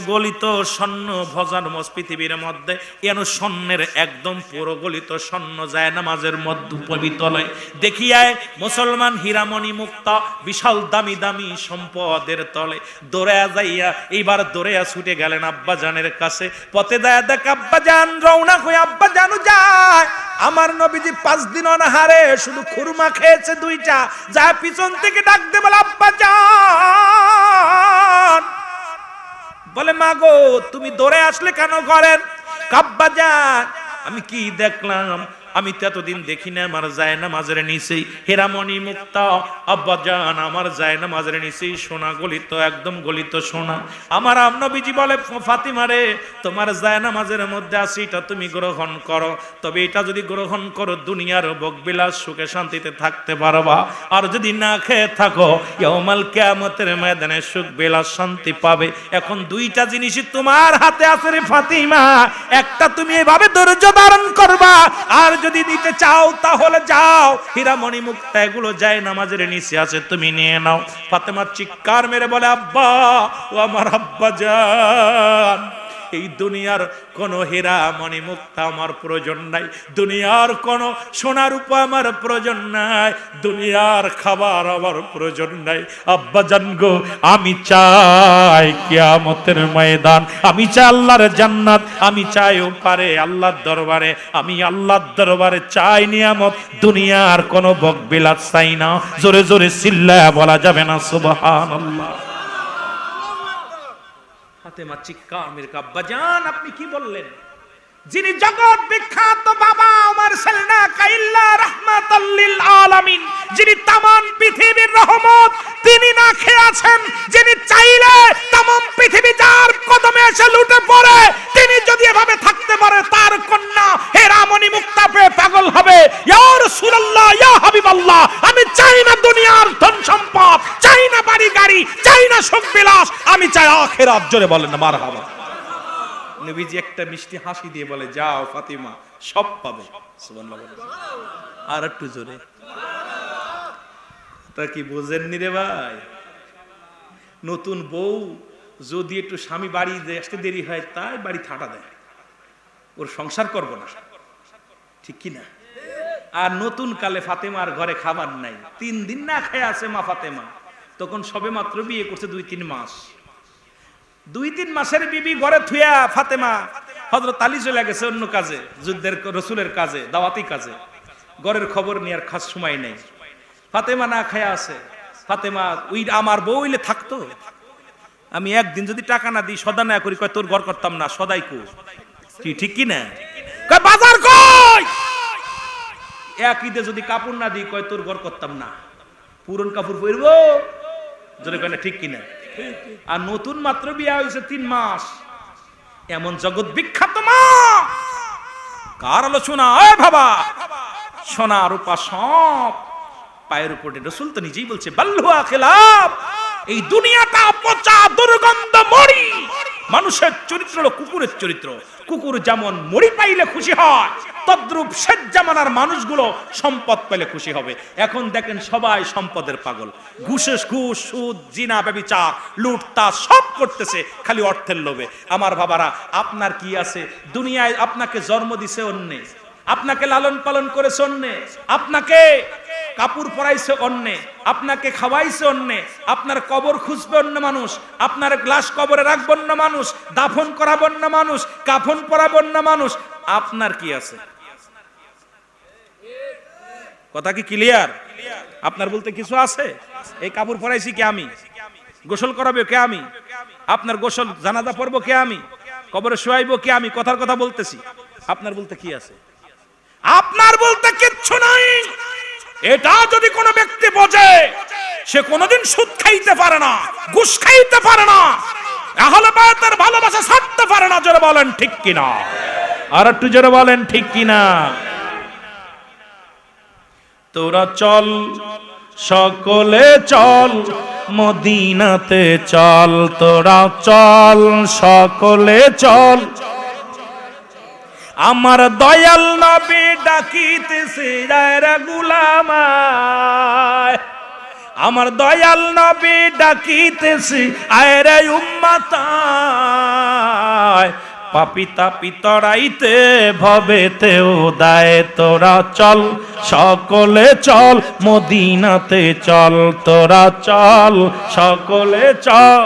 গলিত স্বর্ণ ভজান পৃথিবীর মধ্যে এন স্বর্ণের একদম পুরো গলিত স্বর্ণ যায় নামাজের মধ্যে উপবিতলয় দেখিয়ায় মুসলমান হীরামণি মুক্তা বিশাল দামি দামি সম্পদের তলে দৌড়ায়া যাইয়া এইবার দৌড়ায়া ছুটে গেলেন আব্বা জানের কাছে। পথে দেয়া দেখ আব্বা জান রওনা হয়ে আব্বা জানু যায়। আমার নবীজি 5 দিন অনাহারে শুধু খুরমা খেয়েছে 2টা, যা পিছন থেকে ডাক দে বলে আব্বা জান। বলে মা গো তুমি দৌড়ে আসলে কেন করেন? আব্বা জান আমি কি দেখলাম, আমি তো এতদিন দেখি না আমার জায়নামাজের নিচেই হীরামণি মুক্তা, আব্বা জান আমার জায়নামাজের নিচেই সোনা গলিত, একদম গলিত সোনা। আমার নবীজি বলে ফাতিমা রে তোমার জায়নামাজের মধ্যে আছে, এটা তুমি গ্রহণ করো, তবে এটা যদি গ্রহণ করো দুনিয়ার ভোগবিলাস সুখে শান্তিতে থাকতে পারবা, আর যদি না খেয়ে থাকো ইয়াউমাল কিয়ামতের ময়দানে সুখ বিলাস শান্তি পাবে। এখন 2টা জিনিসই তোমার হাতে আছে রে ফাতিমা, একটা তুমি এভাবে ধৈর্য ধারণ করবা, আর যদি দিতে চাও তাহলে যাও, হীরামণি মুক্তা এগুলো যায় নামাজের নিচে আছে, তুমি নিয়ে নাও। ফাতেমা চিৎকার মেরে বলে আব্বা ও আমার আব্বা জান, এই দুনিয়ার কোন হীরা মণি মুক্তা আমার প্রয়োজন নাই, দুনিয়ার কোন সোনার রূপা আমার প্রয়োজন নাই, দুনিয়ার খাবার আমার প্রয়োজন নাই। আব্বা জান গো আমি চাই কিয়ামতের ময়দান, আমি চাই আল্লাহর জান্নাত, আমি চাই ওপারে আল্লাহর দরবারে, আমি আল্লাহর দরবারে চাই নিয়ামত, দুনিয়ার কোন ভোগবিলাস চাই না। জোরে জোরে চিল্লায়া বলা যাবে না সুবহানাল্লাহ। ফাতেমা চিৎকার মেরে আব্বা জান আপনি কি বললেন? যিনি জগৎ বিখ্যাত বাবা ওমর সালনা কাইল্লা রাহমাতাল লিল আলামিন, যিনি तमाम পৃথিবীর রহমত, তিনি না খেয়ে আছেন, যিনি চাইলে तमाम পৃথিবী যার কদমে এসে লুটে পড়ে, তিনি যদি এভাবে থাকতে পারে তার কন্যা হীরামণি মুক্তা পেয়ে পাগল হবে। ইয়া রাসূলুল্লাহ ইয়া হাবিবাল্লাহ, আমি চাই না দুনিয়ার ধন সম্পদ, চাই না বাড়ি গাড়ি, চাই না সুখ বিলাস, আমি চাই আখিরাত। জোরে বলেন না মারহাবা। নবীজি একটা মিষ্টি হাসি দিয়ে বলে যাও ফাতিমা সব পাবে। সুবহানাল্লাহ। আর একটু জোরে। তা কি বোঝেননি রে ভাই? নতুন বউ যদি একটু স্বামী বাড়ি আসতে দেরি হয় তাই বাড়ি থাটা দেয়, ওর সংসার করব না, ঠিক কি না? আর নতুন কালে ফাতেমার ঘরে খাবার নাই, 3 দিন না খেয়ে আছে মা ফাতেমা, তখন সবে মাত্র বিয়ে করছে 2-3 মাস। 2-3 মাসের বিবি ঘরে থুয়া ফাতেমা হযরত আলী চলে গেছে অন্য কাজে, যুদ্ধের রসুলের কাজে, দাওয়াতি কাজে, ঘরের খবর নেওয়ার খাস সময় নেই। ফাতেমা না খায়া আছে। ফাতেমা ওই আমার বউ হইলে থাকতো, আমি একদিন যদি টাকা না দিই সদা না করি, কয় তোর ঘর করতাম না, সদাই কো ঠিক কি না, কয় বাজার কই, এক ঈদে যদি কাপড় না দিই কয় তোর ঘর করতাম না, পুরন কাপড় পরবো, যদি কয় না ঠিক কিনা। আর নতুন মাত্র বিয়ে হয়েছে 3 মাস, এমন জগৎ বিখ্যাত মা, কার আলোচনা? ওই বাবা সোনা রূপা সব পায়ের উপরে। রাসূল তো নিজেই বলছে বাল্লুয়া খিলাফ, এই দুনিয়াটা পচা দুর্গন্ধ মরি। মানুষের চরিত্র হলো কুকুরের চরিত্র, কুকুর যেমন মরি পাইলে খুশি হয়, তদ্রূপ শেষ জামানার মানুষগুলো সম্পদ পেলে খুশি হবে। এখন দেখেন সবাই সম্পদের পাগল, ঘুষ সুদ জিনা ব্যভিচার লুটতাস সব করতেছে খালি অর্থের লোভে। আমার বাবারা আপনার কি আছে? দুনিয়ায় আপনাকে জন্ম দিছে অন্যে, আপনাকে লালন পালন করেছে অন্যে, আপনাকে কাপড় পরাইছে অন্যে, আপনাকে খাওয়াইছে অন্যে, আপনার কবর খুঁজবে অন্য মানুষ, আপনার লাশ কবরে রাখবে অন্য মানুষ, দাফন করাবে অন্য মানুষ, কাফন পরাবে অন্য মানুষ। আপনার কি আছে? কথা কি ক্লিয়ার? আপনার বলতে কিছু আছে? এই কাপড় পরাইছি কে আমি, গোসল করাবে কে আমি, আপনার গোসল জানাজা পড়বো কে আমি, কবরে শোয়াইবো কে আমি, কথার কথা বলতেছি। আপনার বলতে কি আছে? আপনার বলতে কিচ্ছু নাই। এটা যদি কোনো ব্যক্তি বোঝে, সে কোনোদিন সুদ খাইতে পারে না, ঘুষ খাইতে পারে না, আহলে বায়াতের ভালোবাসা ছাড়তে পারে না। জোরে বলেন ঠিক কিনা? আর একটু জোরে বলেন ঠিক কিনা? তোরা চল সকলে চল মদিনাতে চল, তোরা চল সকলে চল। আমার দয়াল নবী ডাকিতেছে রে গুলাম আয়, আমার দয়াল নবী ডাকিতেছে আয় রে উম্মত আয়। পাপী তাপী তরাইতে ভবেতেও দায়, তোরা চল সকলে চল মদিনাতে চল, তোরা চল সকলে চল।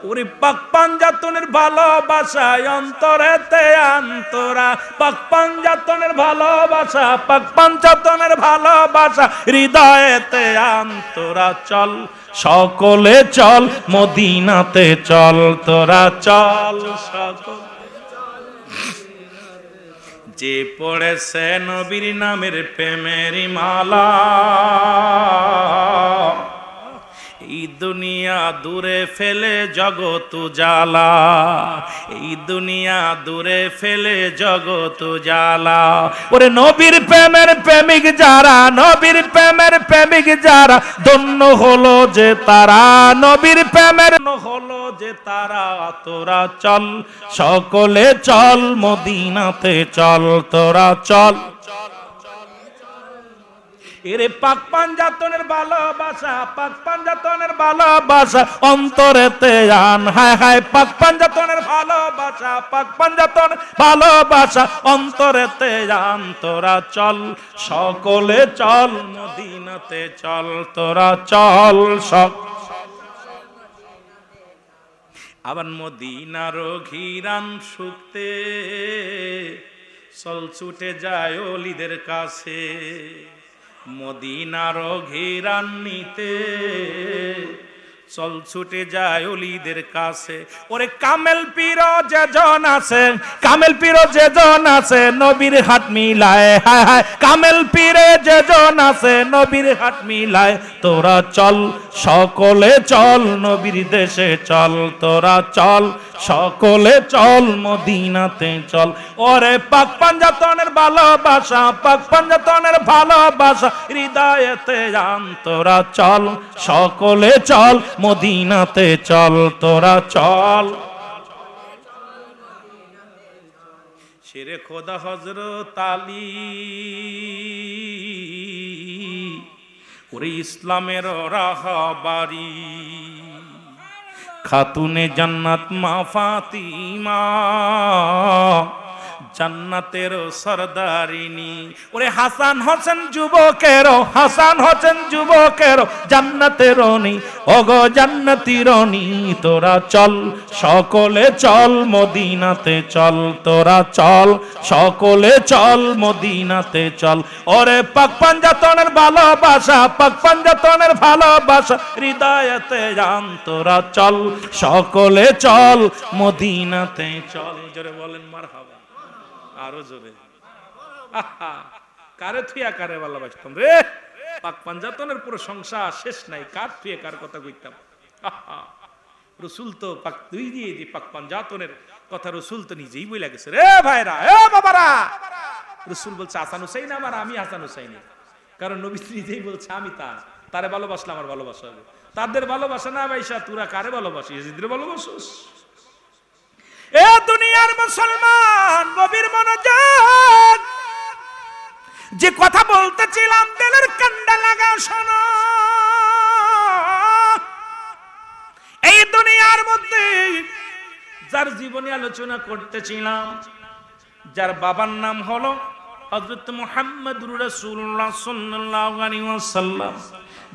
ওরে পাক পাঞ্জাতনের ভালোবাসায় অন্তরেতে আন্তরা, পাক পাঞ্জাতনের ভালোবাসা, পাক পাঞ্জাতনের ভালোবাসা হৃদয়েতে আন্তরা। চল সকলে চল মদিনাতে চল, তোরা চল সকল। যে পড়েছে নবীর নামের প্রেমের মালা, এই দুনিয়া দূরে ফেলে জগৎ জ্বালা, এই দুনিয়া দূরে ফেলে জগৎ জ্বালা। ওরে নবীর প্রেমের প্রেমিক যারা, নবীর প্রেমের প্রেমিক যারা, ধন্য হলো যে তারা, নবীর প্রেমের হলো যে তারা। তোরা চল সকলে চল মদিনাতে চল, তোরা চল। এরে পাক পাঞ্জাতনের ভালোবাসা, পাক পাঞ্জাতনের ভালোবাসা অন্তরেতে আন, হায় হায় পাক পাঞ্জাতনের ভালোবাসা, পাক পাঞ্জাতনের ভালোবাসা অন্তরেতে আন। তোরা চল সকলে চল মদিনাতে চল, তোরা চল সব। আবার মদিনার ঘিরান শুকতে চল ছুটে যায় ওলিদের কাছে, মদিনার ঘিরান নিতে চল ছুটে যায় ওলিদের কাছে। ওরে কামেল পীর যেজন আছে, কামেল পীর যেজন আছে নবীর হাত মিলায়, হায় হায় কামেল পীরে যেজন আছে নবীর হাত মিলায়। তোরা চল সকলে চল নবীর দেশে চল, তোরা চল সকলে চল মদিনাতে চল। ওরে পাক পাঞ্জাতনের ভালোবাসা, পাক পাঞ্জাতনের ভালোবাসা হৃদয়েতে আন, তোরা চল সকলে চল মদিনাতে চল, তোরা চল। শেরে খোদা হযরত আলী ওরে ইসলামের রাহবারি, খাতুনে জান্নাত মা ফাতিমা জান্নাতের সরদারিনী। ওরে হাসান হোসেন যুবকের, হাসান হোসেন যুবকের জান্নাতের রানী, ওগো জান্নাতীর রানী। তোরা চল সকলে চল মদিনাতে চল, তোরা চল সকলে চল মদিনাতে চল। ওরে পাক পাঞ্জাতনের ভালোবাসা, পাক পাঞ্জাতনের ভালোবাসা হৃদয়েতে জান, তোরা চল সকলে চল মদিনাতে চল। জোরে বলেন মারহাবা, আরো জোরে। কারে থুয়া কারে ভালোবাসতাম রে, পাক পাঞ্জাতনের পুরো সংসার শেষ নাই, কার থুয়ে কার কথা কইতাম। রসুল তো পাক দুই দিয়ে দি পাক পাঞ্জাতনের কথা রসুল তো নিজেই বইলা গেছে রে ভাইরা, এ বাবারা। রসুল বলছে হাসান হুসাইন আমার, আমি হাসান হুসাইন, কারণ নবী নিজেই বলছে আমি তারে ভালোবাসলে আমার ভালোবাসা হবে। তাদের ভালোবাসা না ভাইসা তোরা কারে ভালোবাসি, ইয়াজিদের ভালোবাসোস? এ দুনিয়ার মুসলমান নবীর মনোযোগ, যে কথা বলতেছিলাম দিলের কান্ডা লাগা শোনো। এই দুনিয়ার মধ্যে যার জীবনী আলোচনা করতেছিলাম, যার বাবার নাম হলো হযরত মুহাম্মদুর রাসূলুল্লাহ সাল্লাল্লাহু আলাইহি ওয়াসাল্লাম,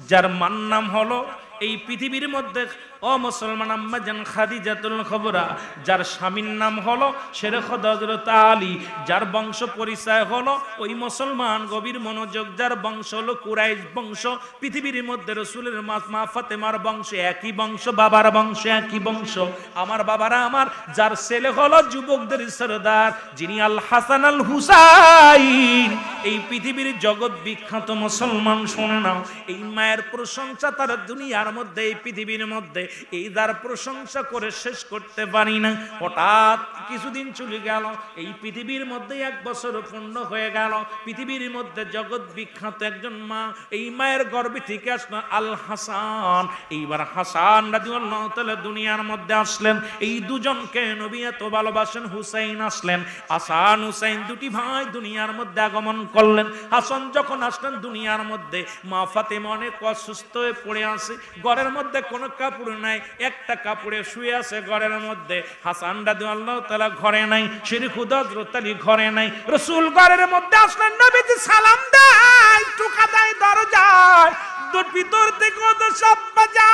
যার মার নাম হলো এই পৃথিবীর মধ্যে ও মুসলমান আম্মা জান খাদিজাতুল কুবরা, যার স্বামীর নাম হলো শেরে খোদা হযরত আলী, যার বংশ পরিচয় হলো ওই মুসলমান গভীর মনোযোগ, যার বংশ হলো কুরাইশ বংশ। পৃথিবীর মধ্যে রাসূলের মা ফাতেমার বংশ একই বংশ, বাবার বংশ একই বংশ। আমার বাবারা আমার, যার ছেলে হলো যুবকদের সরদার, যিনি আল হাসান আল হুসাইন। এই পৃথিবীর জগৎ বিখ্যাত মুসলমান, শুনে নাও, এই মায়ের প্রশংসা তার দুনিয়ার মধ্যে, এই পৃথিবীর মধ্যে এই যার প্রশংসা করে শেষ করতে পারি না। হঠাৎ কিছুদিন চলে গেল, এই পৃথিবীর মধ্যে 1 বছর পূর্ণ হয়ে গেল। পৃথিবীর মধ্যে জগৎ বিখ্যাত একজন মা, এই মায়ের গর্ভে থেকে আসলো আল হাসান। এইবার হাসান রাদিয়াল্লাহু তাআলা দুনিয়ার মধ্যে আসলেন। এই দুজনকে নবী এত ভালোবাসেন। হুসাইন আসলেন, হাসান হুসাইন দুটি ভাই দুনিয়ার মধ্যে আগমন করলেন। হাসান যখন আসলেন দুনিয়ার মধ্যে, মা ফাতেমা অনেক অসুস্থ হয়ে পড়ে আছে। ঘরের মধ্যে কোনো কাপড় নাই, একটা কাপড়ে শুয়ে আছে ঘরের মধ্যে। হাসান রাদিয়াল্লাহু তাআলা ঘরে নাই, শেরে খুদা হযরত আলী ঘরে নাই। রাসূল ঘরের মধ্যে আসলেন, নবীজি সালাম দেয়, টুকা দেয় দরজায়, দুর ভিতর থেকে ওদের সব বাজান,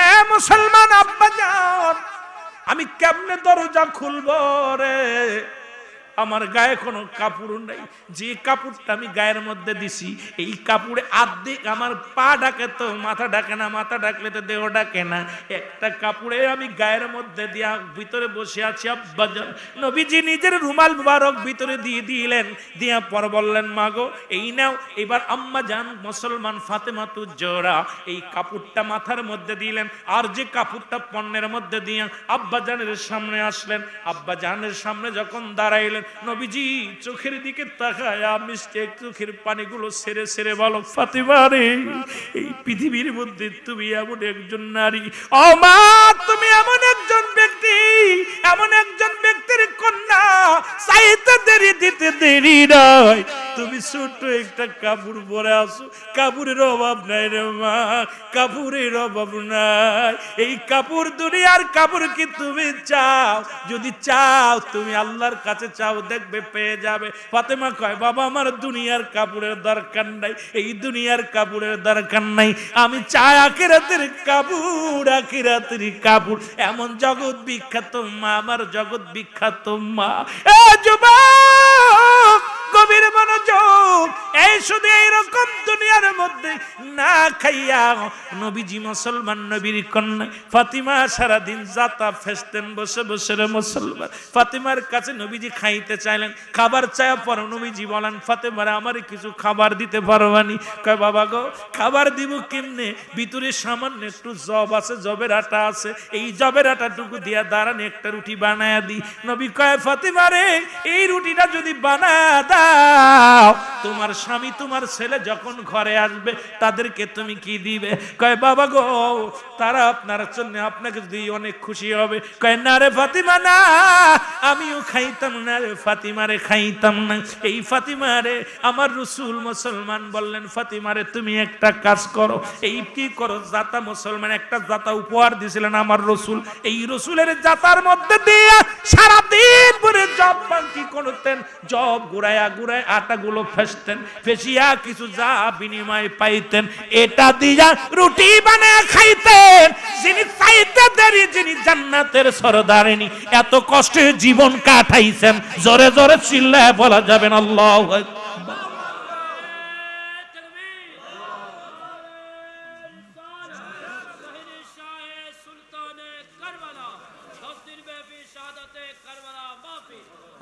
এ মুসলমান আব্বাজান, আমি কেমনে দরজা খুলবো রে? আমার গায়ে কোনো কাপড় নাই, যে কাপড়টা আমি গায়ের মধ্যে দিছি এই কাপড়ে আর্ধেক আমার পা ডাকে তো মাথা ডাকে না, মাথা ডাকলে তো দেহ ডাকে না। একটা কাপড়ে আমি গায়ের মধ্যে দিয়া ভিতরে বসে আছি আব্বাজান। নবীজি নিজের রুমাল মুবারক ভিতরে দিয়ে দিলেন, দিয়া পর বললেন, মাগো এই নাও। এবার আম্মা জান মুসলমান ফাতেমাতুজ জোহরা এই কাপড়টা মাথার মধ্যে দিলেন, আর যে কাপড়টা পণ্যের মধ্যে দিয়ে আব্বাজানের সামনে আসলেন। আব্বাজানের সামনে যখন দাঁড়াইলেন, নবীজি চোখের দিকে তাকায় মিষ্টি চোখের পানিগুলো ছেড়ে ছেড়ে বলো, ফাতেমা রে, এই পৃথিবীর মধ্যে তুমি এমন একজন নারী, ও মা, তুমি এমন একজন ব্যক্তি, এমন একজন ব্যক্তির কন্যা, চাইতে দেরি দিতে দেরি নয়। তুমি ছোট্ট একটা কাপড় পরে আসো, কাপড়ের অভাব নাই রে মা, কাপড়ের অভাব নাই। এই কাপড় দুনিয়ার কাপড় কি তুমি চাও? যদি চাও তুমি আল্লাহর কাছে চাও, দেখবে পেয়ে যাবে। ফাতেমা কয়, বাবা আমার দুনিয়ার কাপড়ের দরকার নাই, এই দুনিয়ার কাপড়ের দরকার নাই, আমি চাই আখিরাতের কাপড়, আখিরাতের কাপড়। এমন জগৎ বিখ্যাত মা, আমার জগৎ বিখ্যাত মা। এ যুবক, গভীর মনোযোগ, এই শুধু এইরকম দুনিয়ার মধ্যে না খাইয়া নবীজি মুসলমান নবীর কন্যা ফাতিমা সারাদিন যাতা ফেসতেন বসে বসে রে মুসলমান। ফাতিমার কাছে নবীজি খাইতে চাইলেন, খাবার চায়া পর নবীজি বলেন, ফাতেমার আমার কিছু খাবার দিতে পারবানি? কয়, বাবা গো, খাবার দিব কেমনে? ভিতরে সামান্য একটু জব আছে, জবের আটা আছে, এই জবের আটাটুকু দিয়া দাঁড়ান, একটা রুটি বানায়া দি। নবী কয়, ফাতিমা রে, এই রুটিটা যদি বানায়া দাও, তোমার স্বামী তোমার ছেলে যখন ঘরে আসবে তাদেরকে তুমি কি দিবে? কয়, বাবা গো, তারা আপনার জন্য আপনাকে যদি অনেক খুশি হবে। কয়, না রে ফাতিমা, না, আমিও খাইতাম না রে ফাতিমা রে, খাইতাম না। এই ফাতিমা রে আমার রাসূল মুসলমান বললেন, ফাতিমা রে তুমি একটা কাজ করো। এই কি করো? জাতা, মুসলমান একটা জাতা উপহার দিয়েছিলেন আমার রাসূল। এই রাসূলের জাতার মধ্যে দিয়ে সারাদিন ভরে জব বাকি করতেন, জব গুড়ায়া গুড়ায় আটাগুলো ফেসতেন, ফেসিয়া কিছু যা বিনিময় পাইতেন, এটা দিয়া রুটি বানায় খাইতেন। যিনি চাইতে দেরি, যিনি জান্নাতের সরদারিনী, এত কষ্টে জীবন কাটাইছেন, জোরে জোরে চিল্লায় বলা যাবেন আল্লাহু আকবার।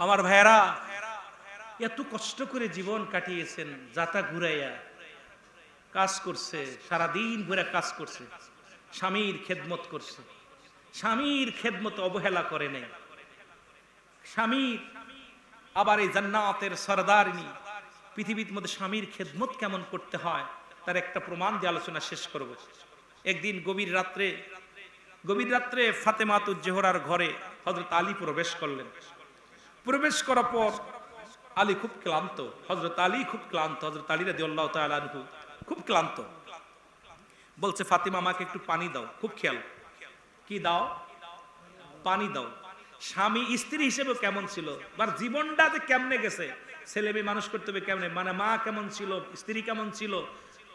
আমার ভাইরা, এত কষ্ট করে জীবন কাটিয়েছেন, যাতা ঘুরাইয়া কাজ করছে, সারাদিন ঘুরে কাজ করছে, স্বামীর খেদমত করছে, স্বামীর খেদমত অবহেলা করে নাই। স্বামীর আবার এই জান্নাতের সরদারিনী পৃথিবীর মধ্যে স্বামীর খেদমত কেমন করতে হয় তার একটা প্রমাণ দিয়ে আলোচনা শেষ করব। একদিন গভীর রাত্রে ফাতেমাতুজ জোহরার ঘরে হযরত আলী প্রবেশ করলেন। প্রবেশ করার পর আলী খুব ক্লান্ত, হযরত আলী খুব ক্লান্ত, হযরত আলী রাদিয়াল্লাহু তাআলা আনহু খুব ক্লান্ত। বলছে, ফাতিমা আমাকে একটু পানি দাও। খুব খেয়াল, কি দাও? পানি দাও। স্বামী স্ত্রী হিসেবে কেমন ছিল, আর জীবনটা যে কেমনে গেছে, ছেলে মেয়ে মানুষ করতে হবে কেমন, মানে মা কেমন ছিল, স্ত্রী কেমন ছিল,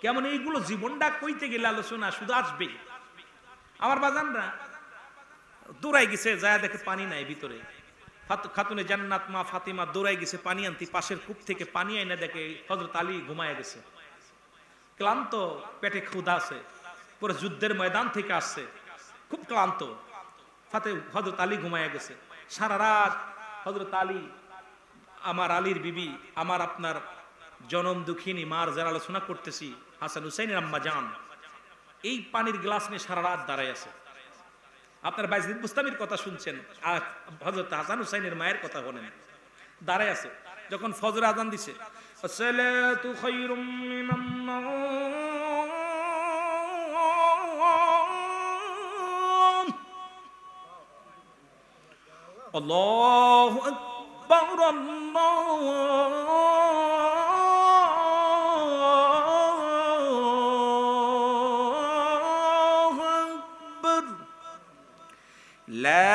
কেমন, এইগুলো জীবনটা কইতে গেলে আলোচনা শুধু আসবে। আমার বাজানরা দৌড়াই গেছে, যায় দেখে পানি নাই ভিতরে। খাতুনে জান্নাত মা ফাতিমা দৌড়াই গেছে পানি আনতে, পাশের কূপ থেকে পানি আইনা দেখে হযরত আলী ঘুমায় গেছে, ক্লান্ত, পেটে ক্ষুধা আছে, পরে যুদ্ধের ময়দান থেকে আসছে, খুব ক্লান্ত। হযরত আলী ঘুমায় গেছে। সারা রাত হযরত আলী, আমার আলীর বিবি, আমার আপনার জনম দুঃখিনী মার যারা আলোচনা করতেছি, হাসান হুসাইনের আম্মা জান, এই পানির গ্লাস নিয়ে সারা রাত দাঁড়ায় আছে। আপনার বাইজিদ বুস্তামির কথা শুনছেন, আর হযরত হাসান হুসাইনের মায়ের কথা বলেন, দাঁড়ায় আছে। যখন ফজর আজান দিছে, আসসালাতু খায়রুম মিনান নাওম, আল্লাহু আকবার, আল্লাহু আকবার, লা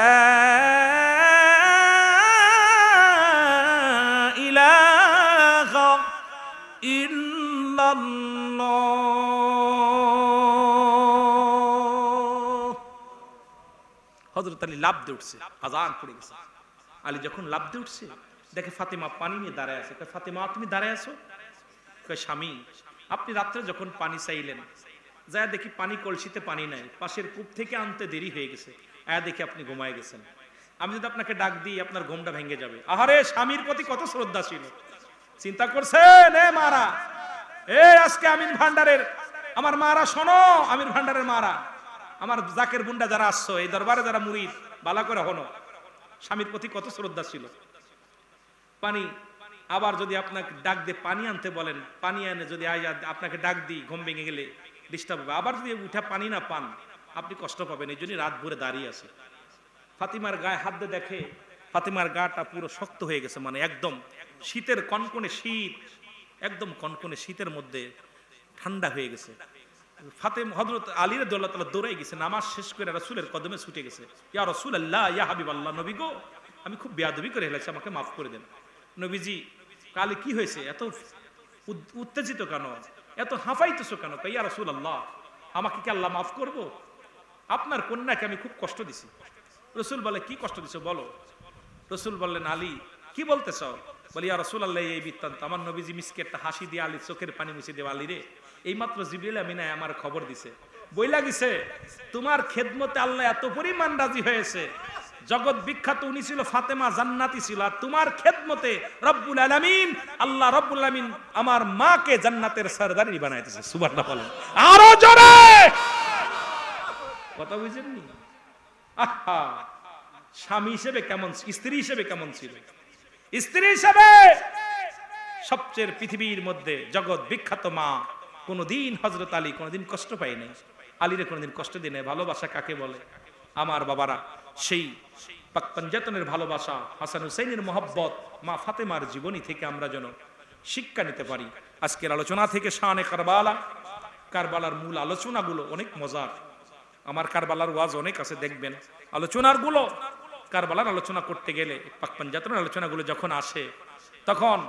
ইলাহা ইল্লাল্লাহ। হযরত আলী লাফ দিয়ে উঠছে, আযান পড়ে গেছে। আলী যখন লাফ দিয়ে উঠছে, দেখে ফাতিমা পানি নিয়ে দাঁড়ায় আছে। কয়, ফাতিমা তুমি দাঁড়ায় আছো? কয়, স্বামী আপনি রাত্রে যখন পানি চাইলেন, যা দেখি পানি কলসিতে পানি নাই, পাশের কূপ থেকে আনতে দেরি হয়ে গেছে, দেখি আপনি ঘুমায় গেছেন। আমি যদি আপনাকে ডাক দিই আপনার ঘুমটা ভেঙে যাবে। আহারে, স্বামীর প্রতি কত শ্রদ্ধা ছিল, চিন্তা করছেন। মারা, আজকে আমিন ভান্ডারের আমার মারা, শোনো, আমির ভান্ডারের মারা, আমার জাকের বুন্ডা যারা আসছো, এই দরবারে যারা মুরিদ, বালা করে হনো, স্বামীর প্রতি কত শ্রদ্ধা ছিল। পানি, আবার যদি আপনাকে ডাক দিয়ে পানি আনতে বলেন, পানি আনে যদি আপনাকে ডাক দিই, ঘুম ভেঙে গেলে ডিস্টার্ব হবে। আবার যদি উঠা পানি না পান, আপনি কষ্ট পাবেন। এই জন্যই রাত ভরে দাঁড়িয়ে আছে। ফাতিমার গায়ে হাত দিয়ে দেখে ফাতিমার গাটা পুরো শক্ত হয়ে গেছে, মানে একদম শীতের কনকনে শীত, একদম কনকনে শীতের মধ্যে ঠান্ডা হয়ে গেছে। হযরত আলী রাদিয়াল্লাহু তাআলা দৌড়াই গেছে, নামাজ শেষ করে রাসূলের কদমে ছুটে গেছে। ইয়া রাসূলুল্লাহ, ইয়া হাবিবাল্লাহ, নবী গো, আমি খুব বেয়াদবি করে ফেলেছি, আমাকে মাফ করে দেন। নবীজি, কালে কি হয়েছে, এত উত্তেজিত কেন, এত হাঁফাইতেছো কেন? ইয়া রাসূলুল্লাহ, আমাকে কি আল্লাহ মাফ করবো? আপনার কন্যাকে আমি খুব কষ্ট দিছি। রসুল বলে, কি কষ্ট দিছো বলো। রসুল বললেন, আলী কি বলতে চাও? বলি, ইয়া রাসূলুল্লাহ, এই বৃত্তান্ত। আমার নবীজি মিসকে একটা হাসি দিয়ে আলীর চোখের পানি মুছে দেওয়া, আলী রে, এইমাত্র জিবরিল আমিন আমার খবর দিছে, বইলা গেছে তোমার খেদমতে আল্লাহ এত পরিমাণ রাজি হয়েছে, জগৎ বিখ্যাত উনি ছিল ফাতেমা, জান্নাতি ছিল, আর তোমার খেদমতে রব্বুল আলামিন, আল্লাহ রব্বুল আলামিন আমার মাকে জান্নাতের সরদারি বানাইতেছে। সুবহানাল্লাহ বলেন আরো জোরে, কথা বুঝেননি? আহা, স্বামী হিসেবে কেমন, স্ত্রী হিসেবে কেমন ছিল? স্ত্রী হিসেবে সবচেয়ে পৃথিবীর মধ্যে জগৎ বিখ্যাত মা, কোনদিন হযরত আলী কোনদিন কষ্ট পায় নাই, আলীরে কোনদিন কষ্ট দিয়ে নাই। ভালোবাসা কাকে বলে? আমার বাবারা, সেই পাক পাঞ্জাতনের ভালোবাসা, হাসান হুসাইনের মহব্বত, মা ফাতেমার জীবনী থেকে আমরা যেন শিক্ষা নিতে পারি। আজকের আলোচনা থেকে শানে কারবালা, কারবালার মূল আলোচনাগুলো অনেক মজার। আমার কারবালার ওয়াজ অনেক আছে, দেখবেন আলোচনার গুলো। কারবালার আলোচনা করতে গেলে, পাক পাঞ্জাতনের আলোচনাগুলো যখন আসে, তখন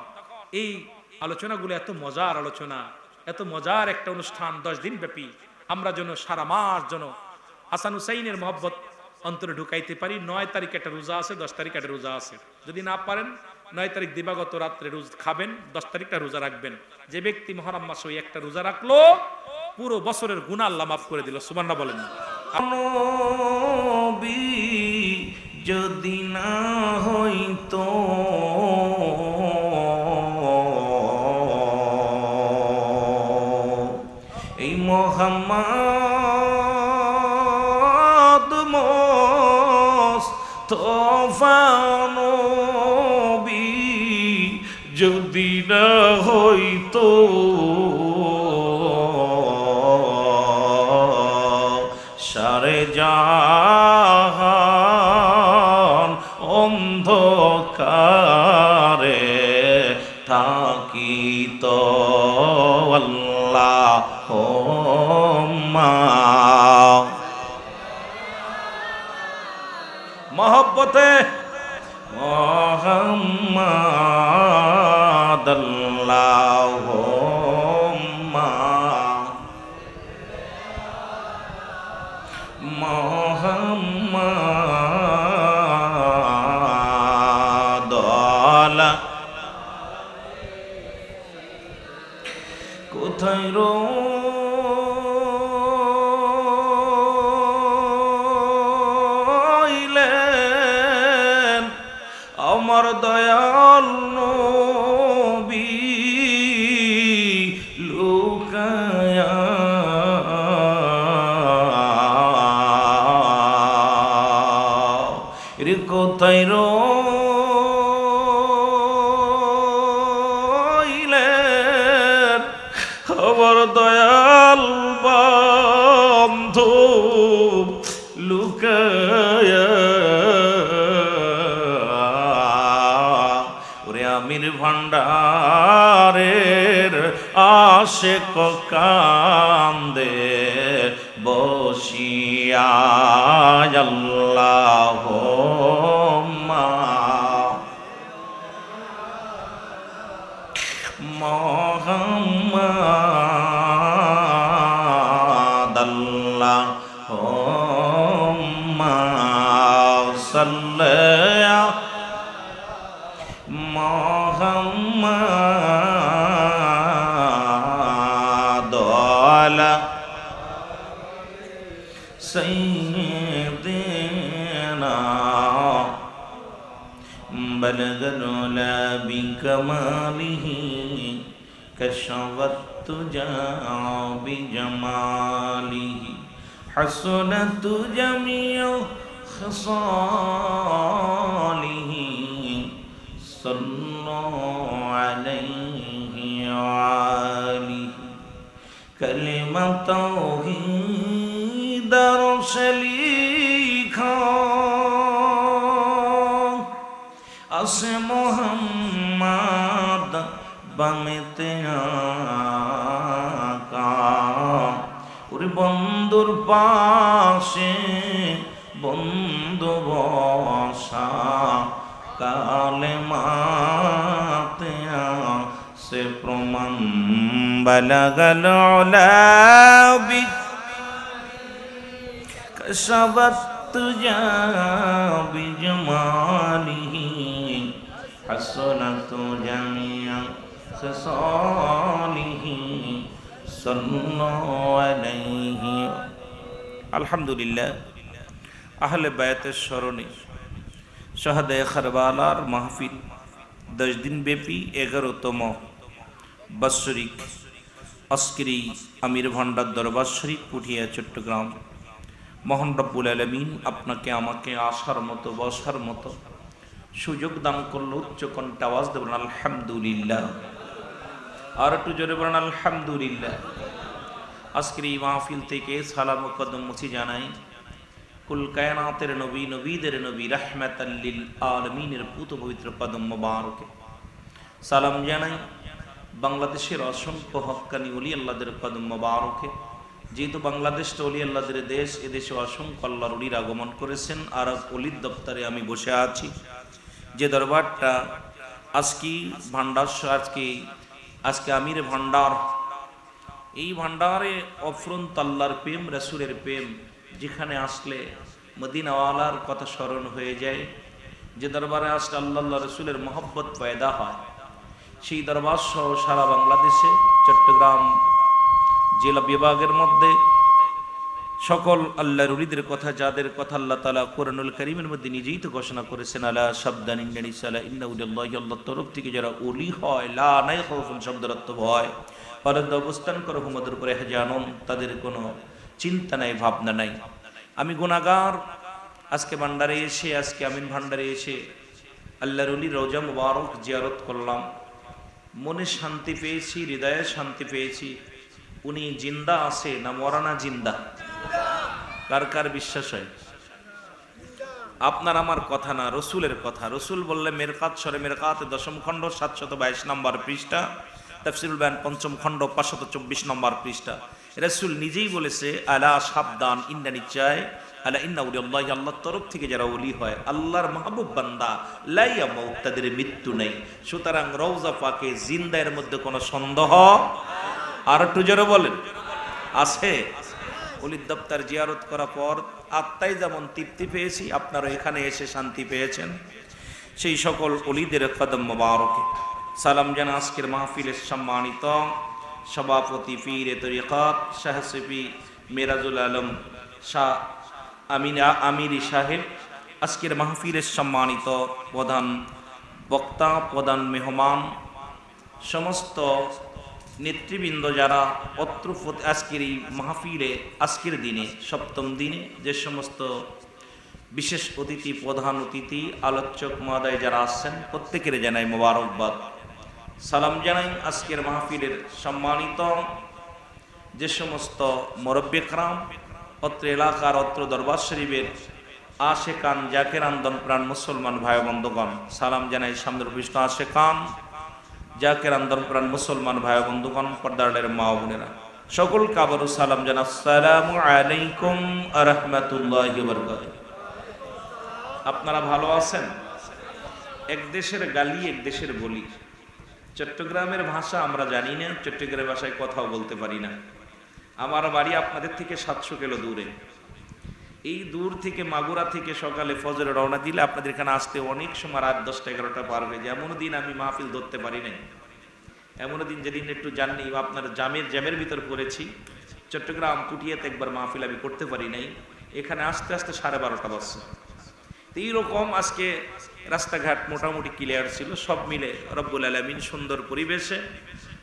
এই আলোচনাগুলো এত মজার আলোচনা, এত মজার একটা অনুষ্ঠান, 10 দিন ব্যাপী। আমরা যেন সারা মাস যেন হাসান হুসাইনের মহব্বত অন্তরে ঢুকাইতে পারি। 9 তারিখ একটা রোজা আছে, 10 তারিখ একটা রোজা আছে। যদি না পারেন, 9 তারিখ দিবাগত রাত্রে রোজা খাবেন, 10 তারিখটা রোজা রাখবেন। যে ব্যক্তি মহরম মাসে ওই একটা রোজা রাখলো, পুরো বছরের গুনাহ আল্লাহ মাফ করে দিল। সুবহানাল্লাহ বলেন। যদি না হইতো এই মুহাম্মদ মুস্তাফা নবী, যদি না হইতো সারে জাহান অন্ধকারে থাকিত আল্লাহুম্মা মহব্বতে মুহাম্মদ আল্লাহুম্মা মুহাম্মাদ আলা কোথায় রইলেন আমার দয়াল নবী লুকায়া রে কোথায় রইলেন আমার দয়াল বন্ধু লুকায়া ওরে আমির ভান্ডারের আশেক কান্দে বসিয়া আল্লাহুম্মা মুহাম্মাদ আল্লাহুম্মা সাল্লি মুহাম্মাদ আলা সাইয়্যিদিনা بلغ العلا بكماله كشف التجى بجماله حسنت جميع خصاله صلوا عليه وآله كلمة توحيد رسليكا আসে মোহাম্মদ বামেতে আকা ওরে বন্ধুর পাশে বন্ধু বসা কালে মাতে সে প্রমাণ বালাগাল উলাবি কশবত তুজা বিজমালিহি حسنت جميع خصاله صلوا عليه আলহামদুলিল্লাহ আহলে বায়াতের স্মরণে শাহাদায়ে কারবালার মাহফিল 10 দিন ব্যাপী 11তম বাৎসরিক আজকের আমির ভান্ডার দরবার শরীফ পুঠিয়া চট্টগ্রাম মহান রব্বুল আলামিন আপনাকে আমাকে আসার মতো বসার মতো সুযোগ দান করলো। উচ্চ কণ্ঠে আওয়াজ দেবেন আলহামদুলিল্লাহ, আর একটু জোরে বলেন আলহামদুলিল্লাহ। আজকের এই মাহফিল থেকে সালাম ও কদম মুছি জানাই কুল কায়নাতের নবী, নবীদের নবী, রাহমাতাল লিল আলামিনের পুত পবিত্র কদম মোবারকে সালাম জানাই। বাংলাদেশের অসংখ্য হক্কানি ওলি আল্লাহদের কদম মোবারকে, যেহেতু বাংলাদেশটা ওলি আল্লাহদের দেশ, এদেশে অসংখ্য আল্লাহর ওলির আগমন করেছেন। আর ওলির দপ্তরে আমি বসে আছি, যে দরবারটা আজকে ভান্ডার, আজকে আমির ভান্ডার, এই ভান্ডারে অফরন্ত আল্লাহর প্রেম, রাসূলের প্রেম, যেখানে আসলে মদিনাওয়ালার কথা স্মরণ হয়ে যায়, যে দরবারে আসলে আল্লাহ রাসূলের মহব্বত পয়দা হয়, সেই দরবার সহ সারা বাংলাদেশে চট্টগ্রাম জেলা বিভাগের মধ্যে সকল আল্লাহর ওলিদের কথা, যাদের কথা আল্লাহ তাআলা কোরআনুল কারীমের মধ্যে নিজেই তো ঘোষণা করেছেন, আলা শাবদান ইন্নানি সালা ইন্নাউলিল্লাহি, আল্লাহর তরফ থেকে যারা ওলি হয়, লা নাই খাউফুন শব্দের অর্থ ভয়, পারদ অবস্থান করো হুমদের উপরে হেজানন, তাদের কোনো চিন্তা নাই, ভাবনা নাই। আমি গুনাহগার, আজকে ভান্ডারে এসে, আজকে আমিন ভান্ডারে এসে আল্লাহর ওলির রওজা মুবারক জিয়ারত করলাম, মনে শান্তি পেয়েছি, হৃদয়ে শান্তি পেয়েছি। উনি জিন্দা আছে না মরানা জিন্দা? কার কার বিশ্বাস হয়? আপনার আমার কথা না, রসুলের কথা। রসুল বললে মেরকাত সরে মেরকাত 10ম খণ্ড 722 নম্বর পৃষ্ঠা, তাফসীরুল বায়ান 5ম খণ্ড 524 নম্বর পৃষ্ঠা, রাসূল নিজেই বলেছে, আলা সাবধান, ইন্না নিশ্চয়, আলা ইন্না উলিয়াল্লাহ, আল্লাহর তরফ থেকে যারা ওলি হয়, আল্লাহর মাহবুব বান্দা, লা ইয়ামুত, তাদের মৃত্যু নেই। সুতরাং রওজা পাকে জিন্দার মধ্যে কোনো সন্দেহ, আর একটু জোরে বলেন, আছে? ওলির দপ্তর জিয়ারত করার পর আত্মাই যেমন তৃপ্তি পেয়েছি, আপনারা এখানে এসে শান্তি পেয়েছেন। সেই সকল ওলিদের কদম মোবারকে সালাম জানা আজকের মাহফিলের সম্মানিত সভাপতি পীরে তরিকাত শাহ সুফি মেরাজুল আলম শাহ আমিরি সাহেব, আজকের মাহফিলের সম্মানিত প্রধান বক্তা, প্রধান মেহমান, সমস্ত নেতৃবৃন্দ যারা অত্র আজকের এই মাহফিলে, আজকের দিনে সপ্তম দিনে যে সমস্ত বিশেষ অতিথি, প্রধান অতিথি, আলোচক মহোদয় যারা আসছেন, প্রত্যেকের জানাই মোবারকবাদ, সালাম জানাই। আজকের মাহফিলের সম্মানিত যে সমস্ত মুরব্বি کرام, অত্র এলাকার, অত্র দরবার শরীফের আশেকান, জাকেরান, দনপ্রাণ মুসলমান ভাই বন্ধুগণ, সালাম জানাই। সামনের উপবিষ্ট আশেকান, জাকেরান, দনপ্রাণ মুসলমান ভাই বন্ধুগণ, পর্দারের মা ও বোনেরা, সকলকে আবারও সালাম জানা, আসসালামু আলাইকুম ওয়া রাহমাতুল্লাহি ওয়া বারাকাতুহু। আপনারা ভালো আছেন? এক দেশের গালি, এক দেশের বলি। চট্টগ্রামের ভাষা আমরা জানি না, চট্টগ্রামের ভাষায় কথাও বলতে পারি না। আমার বাড়ি আপনাদের থেকে 700 কিলো দূরে। এই দূর থেকে, মাগুরা থেকে সকালে ফজরে রওনা দিলে আপনাদের এখানে আসতে অনেক সময় রাত 10টা 11টা পার হয়ে যায়। এমনও দিন আমি মাহফিল ধরতে পারি নাই, এমনও দিন যেদিন একটু জাননি বা আপনার জ্যামের ভিতর পড়েছি। চট্টগ্রাম পুটিয়াতে একবার মাহফিল আমি করতে পারি নাই, এখানে আসতে আসতে 12:30 বাজছে। এইরকম আজকে রাস্তাঘাট মোটামুটি ক্লিয়ার ছিল। সব মিলে রব্বুল আলামিন সুন্দর পরিবেশে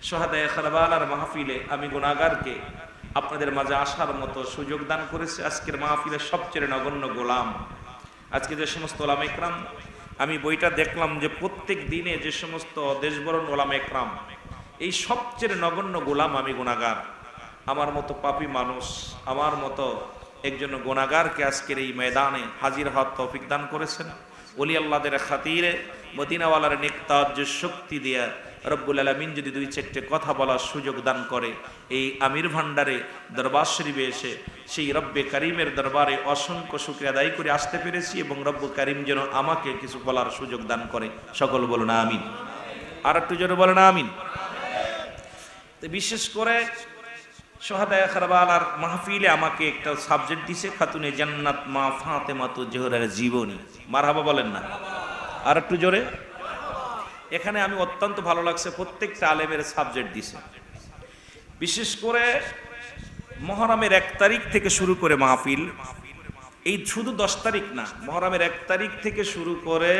শাহাদায়ে কারবালার মাহফিলে আমি গুনাহগারকে আপনাদের মাঝে আসার মতো সুযোগ দান করেছে। আজকের মাহফিলের সবচেয়ে নগণ্য গোলাম আজকে যে সমস্ত ওলামা ইকরাম, আমি বইটা দেখলাম যে প্রত্যেক দিনে যে সমস্ত দেশবরণ ওলামা ইকরাম, এই সবচেয়ে নগণ্য গোলাম আমি গুনাহগার। আমার মতো পাপী মানুষ, আমার মতো একজন গুনাহগারকে আজকের এই ময়দানে হাজির হওয়ার তৌফিক দান করেছেন। ওলি আল্লাহদের খাতিরে, মদিনাওয়ালার নেকতাজ্য শক্তি দিয়া রব্বুল আলামিন যদি 2-4টে কথা বলার সুযোগ দান করে, এই আমির ভান্ডারে দরবার শরীফে এসে সেই রব্বে কারিমের দরবারে অসংখ্য শুকরিয়া আদায় করে আসতে পেরেছি, এবং রব্ব কারিম যেন আমাকে কিছু বলার সুযোগ দান করে। সকল বলুন আমিন। আর একটু জোরে বলেন আমিন। তো বিশেষ করে শাহাদায়ে কারবালার মাহফিলে আমাকে একটা সাবজেক্ট দিছে, খাতুনে জান্নাত মা ফাতেমাতু জোহরার জীবনী। মারহাবা বলেন না? আর একটু জোরে। এখানে আমি অত্যন্ত ভালো লাগছে, প্রত্যেকটা আলেমের সাবজেক্ট দিছে। বিশেষ করে মুহররমের 1 তারিখ থেকে শুরু করে মাহফিল, এই শুধু 10 তারিখ না, মুহররমের 1 তারিখ থেকে শুরু করে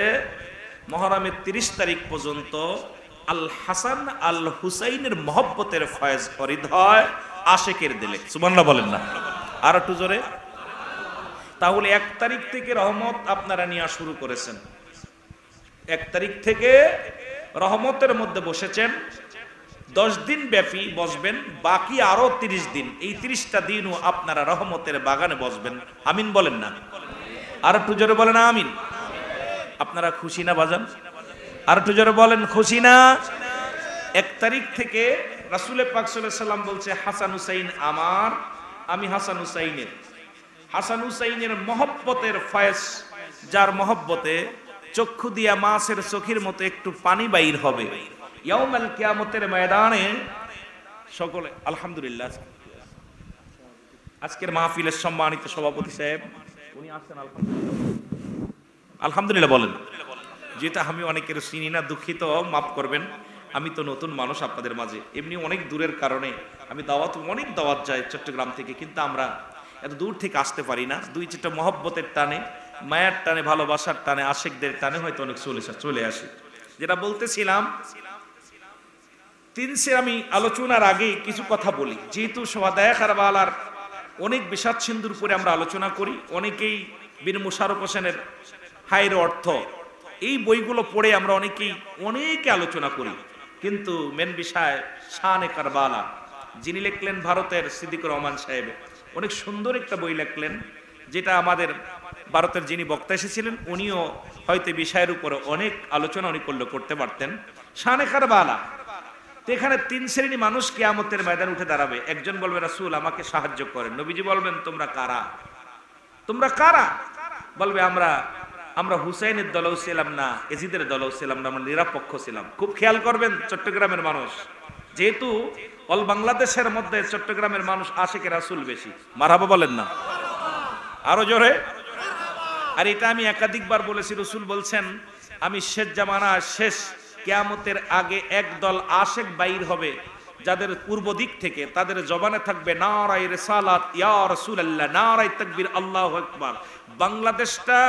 মুহররমের 30 তারিখ পর্যন্ত আল হাসান আল হুসাইনের মহব্বতের ফয়েজ ফরিদ হয় আশেকের দিলে। সুবহানাল্লাহ বলেন না? আর একটু জোরে। তাহলে 1 তারিখ থেকে রহমত আপনারা নেওয়া শুরু করেছেন, 1 তারিখ থেকে রহমতের মধ্যে বসেছেন। 10 দিন ব্যাপী বসবেন, বাকি আরো 30 দিন, এই 30টা দিনও আপনারা রহমতের বাগানে বসবেন। আমিন বলেন না? আর একটু জোরে বলেন আমিন। আপনারা খুশি না বাজান? আর একটু জোরে বলেন খুশি না? 1 তারিখ থেকে রাসূল পাক সাল্লাল্লাহু আলাইহি সাল্লাম বলছে, হাসান হুসাইন আমার, আমি হাসান হুসাইনের। হাসান হুসাইনের মহব্বতের ফয়েজ, যার মহব্বতে চক্ষু দিয়া মাছের চোখের মতো একটু পানি বাইর হবে ইয়াউমাল কিয়ামতের ময়দানে। সকলে আলহামদুলিল্লাহ। আজকের মাহফিলের সম্মানিত সভাপতি সাহেব উনি আসছেন, আলহামদুলিল্লাহ বলেন। যেটা আমি অনেকের চিনি না, দুঃখিত, মাফ করবেন। আমি তো নতুন মানুষ আপনাদের মাঝে, এমনি অনেক দূরের কারণে আমি অনেক দাওয়াত যাই চট্টগ্রাম থেকে, কিন্তু আমরা এত দূর থেকে আসতে পারি না। 2-4টা মহব্বতের টানে, মায়ের টানে, ভালোবাসার টানে, আশেকদের টানে হয়তো অনেক চলে আসি। যেটা বলতেছিলাম, 3 আমি আলোচনার আগে কিছু কথা বলি। যেহেতু শাহাদায়ে কারবালার অনেক বিষাদ সিন্ধুর উপরে আমরা আলোচনা করি, অনেকেই বীর মোশাররফ হোসেনের হায়ের অর্থ, এই বইগুলো পড়ে আমরা অনেকে আলোচনা করি, কিন্তু মেন বিষয় শানে কারবালা যিনি লিখলেন ভারতের সিদ্দিকুর রহমান সাহেব, অনেক সুন্দর একটা বই লিখলেন, যেটা আমাদের ভারতের যিনি বক্তা এসেছিলেন উনিও হয়তো বিষয়ের উপরে অনেক আলোচনা করতে পারতেন। শানে কারবালা তো এখানে তিন শ্রেণী মানুষ কিয়ামতের ময়দানে উঠে দাঁড়াবে। একজন বলবে রাসূল আমাকে সাহায্য করেন। নবীজি বলবেন তোমরা কারা? তোমরা কারা? বলবে আমরা হুসাইনের দলেও ছিলাম না, এজিদের দলেও ছিলাম না, আমরা নিরপেক্ষ ছিলাম। খুব খেয়াল করবেন চট্টগ্রামের মানুষ, যেহেতু অল বাংলাদেশের মধ্যে চট্টগ্রামের মানুষ আশিকে রাসূল বেশি। মারহাবা বলেন না আরো জোরে। আর এটা আমি একাধিকবার বলেছি, রাসূল বলছেন আমি শেষ জামানা, শেষ কিয়ামতের আগে একদল আশেক বাইর হবে, যাদের পূর্ব দিক থেকে তাদের জবানে থাকবে নারাই রিসালাত ইয়া রাসূলুল্লাহ, নারাই তাকবীর আল্লাহু আকবার। বাংলাদেশটা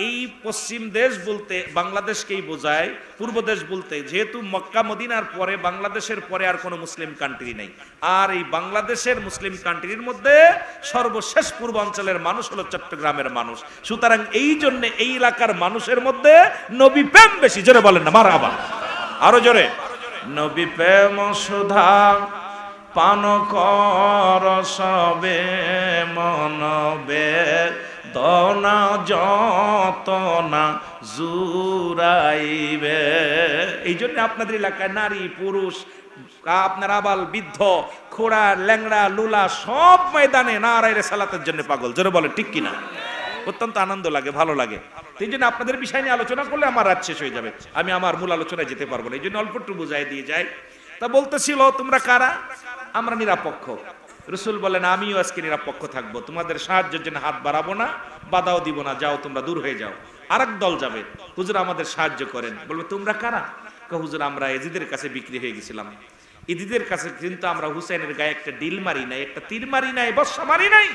এই পশ্চিম দেশ বলতে বাংলাদেশকেই বোঝায়, পূর্ব দেশ বলতে, যেহেতু মক্কা মদিনার পরে বাংলাদেশের পরে আর কোনো মুসলিম কান্ট্রি নেই। আর এই বাংলাদেশের মুসলিম কান্ট্রির মধ্যে সর্বশেষ পূর্বাঞ্চলের মানুষ হলো চট্টগ্রামের মানুষ। সুতরাং এই জন্য এই এলাকার মানুষের মধ্যে নবী প্রেম বেশি। জোরে বলেন না মারহাবা, আরো জোরে। নবী প্রেম সুধা পান কর সবে মনবে, দনা যতনা জুরাইবে। এই জন্য আপনাদের এলাকায় নারী পুরুষ, আপনার আবাল বৃদ্ধ, খোড়া ল্যাংড়া লুলা সব ময়দানে নারায়ে রিসালাতের জন্য পাগল। জোরে বলেন ঠিক কিনা? অত্যন্ত আনন্দ লাগে, ভালো লাগে। এই জন্য আপনাদের বিষয় নিয়ে আলোচনা করলে আমার রাত শেষ হয়ে যাবে, আমি আমার মূল আলোচনায় যেতে পারবো না। এই জন্য অল্প একটু বুঝাই দিয়ে যাই। তা বলতেছিল তোমরা কারা? আমরা নিরপেক্ষ। রাসূল বলেন আমিও আজকে নিরপেক্ষ থাকবো, তোমাদের সাহায্যের জন্য হাত বাড়াবো না, বাধাও দিব না, যাও তোমরা দূর হয়ে যাও। আরেক দল যাবে, হুজুর আমাদের সাহায্য করেন। বলবে তোমরা কারা? হুজুর আমরা এজিদের কাছে বিক্রি হয়ে গেছিলাম, এজিদের কাছে কিন্তু আমরা হুসাইনের গায়ে একটা ডিল মারি নাই, একটা তীর মারি নাই, বর্ষা মারি নাই।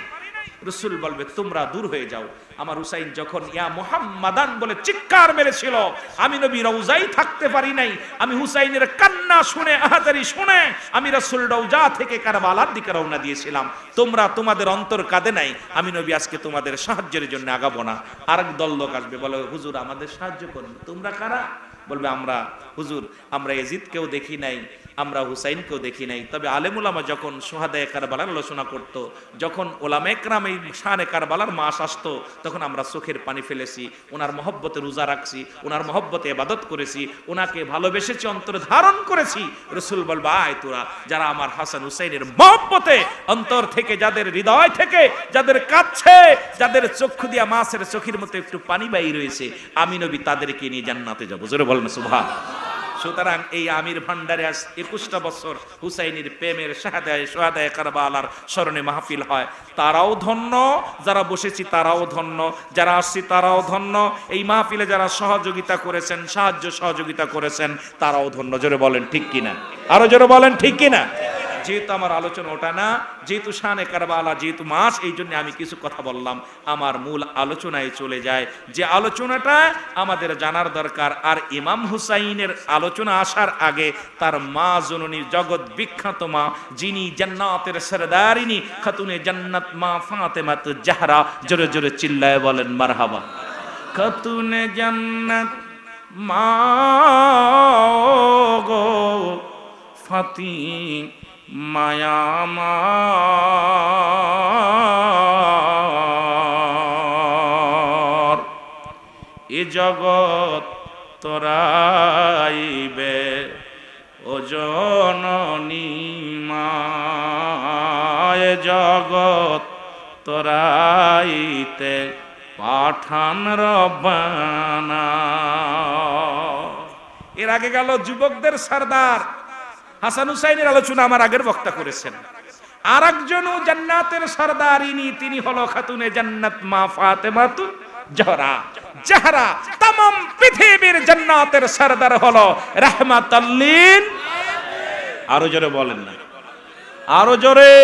রাসূল বলবে তোমরা দূর হয়ে যাও। আমার হুসাইন যখন ইয়া মুহাম্মাদান বলে চিৎকার মেরেছিল, আমি নবী রওজায় থাকতে পারি নাই। আমি হুসাইনের কান্না শুনে, আহাজারি শুনে আমি রাসূল রওজা থেকে কারবালার দিকে রওনা দিয়েছিলাম। তোমরা তোমাদের অন্তর কাঁদে নাই, আমি নবী আজকে তোমাদের সাহায্যের জন্য আগাবো না। আরেক দল লোক আসবে, বলে হুজুর আমাদের সাহায্য করুন। তোমরা কারা? বলবে আমরা হুজুর আমরা এজিদকেও দেখি নাই, আমরা হুসাইনকেও দেখি নাই। তবে আলেম উলামা যখন শুহাদায়ে কারবালার আলোচনা করত, যখন ওলামায়ে কেরাম এই শানে কারবালার মাস আসতো, তখন আমরা চোখের পানি ফেলেছি, ওনার মহব্বতে রোজা রাখছি, ওনার মহব্বতে ইবাদত করেছি, ওনাকে ভালোবেসেছি, অন্তরে ধারণ করেছি। রাসূল বলবে আয় তোরা যারা আমার হাসান হুসাইনের মহব্বতে অন্তর থেকে, যাদের হৃদয় থেকে, যাদের কাছে, যাদের চক্ষু দিয়া মাছের চোখের মতো একটু পানি বাইর রয়েছে, আমি নবী তাদেরকে নিয়ে জান্নাতে যাবো। জোরে বলেন সুবহানাল্লাহ। সুতরাং এই আমির ভান্ডারে আজ 21টা বছর হুসাইনের প্রেমের শাহাদায়ে কারবালার স্মরণে মাহফিল হয়। তারাও ধন্য, যারা বসেছি তারাও ধন্য, যারা আসছি তারাও ধন্য, এই মাহফিলে যারা সহযোগিতা করেছেন, সাহায্য সহযোগিতা করেছেন তারাও ধন্য। জোরে বলেন ঠিক কিনা? আরো জোরে বলেন ঠিক কিনা? যেহেতু আমার আলোচনা ওটা না, যেহেতু শানে কারবালা, যেহেতু মাস, এই জন্য আমি কিছু কথা বললাম। আমার মূল আলোচনায় চলে যায়, যে আলোচনাটা আমাদের জানার দরকার। আর ইমাম হুসাইনের আলোচনা আসার আগে তার মা জননী, জগৎ বিখ্যাত মা, যিনি জান্নাতের সরদারিনী, খাতুনে জান্নাত মা ফাতেমাত জাহরা। জোরে জোরে চিল্লায় বলেন মারহাবা। খাতুনে জান্নাত মা গো ফাতি মায়া আমার, এ জগৎ তোরাইবে ও জননী মা, এ জগৎ তোরাইতে পাঠান রব্বানা। এর আগে গেল যুবকদের সরদার হাসান হুসাইনের আলোচনা আমার আগের বক্তা করেছেন। আর একজনও জান্নাতের সরদারিনী, তিনি হলো খাতুনে জান্নাত মা ফাতেমাতু জাহরা। জাহরা तमाम পৃথিবীর জান্নাতের সরদার হলো রাহমাতাল লিল। আরো জোরে বলেন না, আরো জোরে।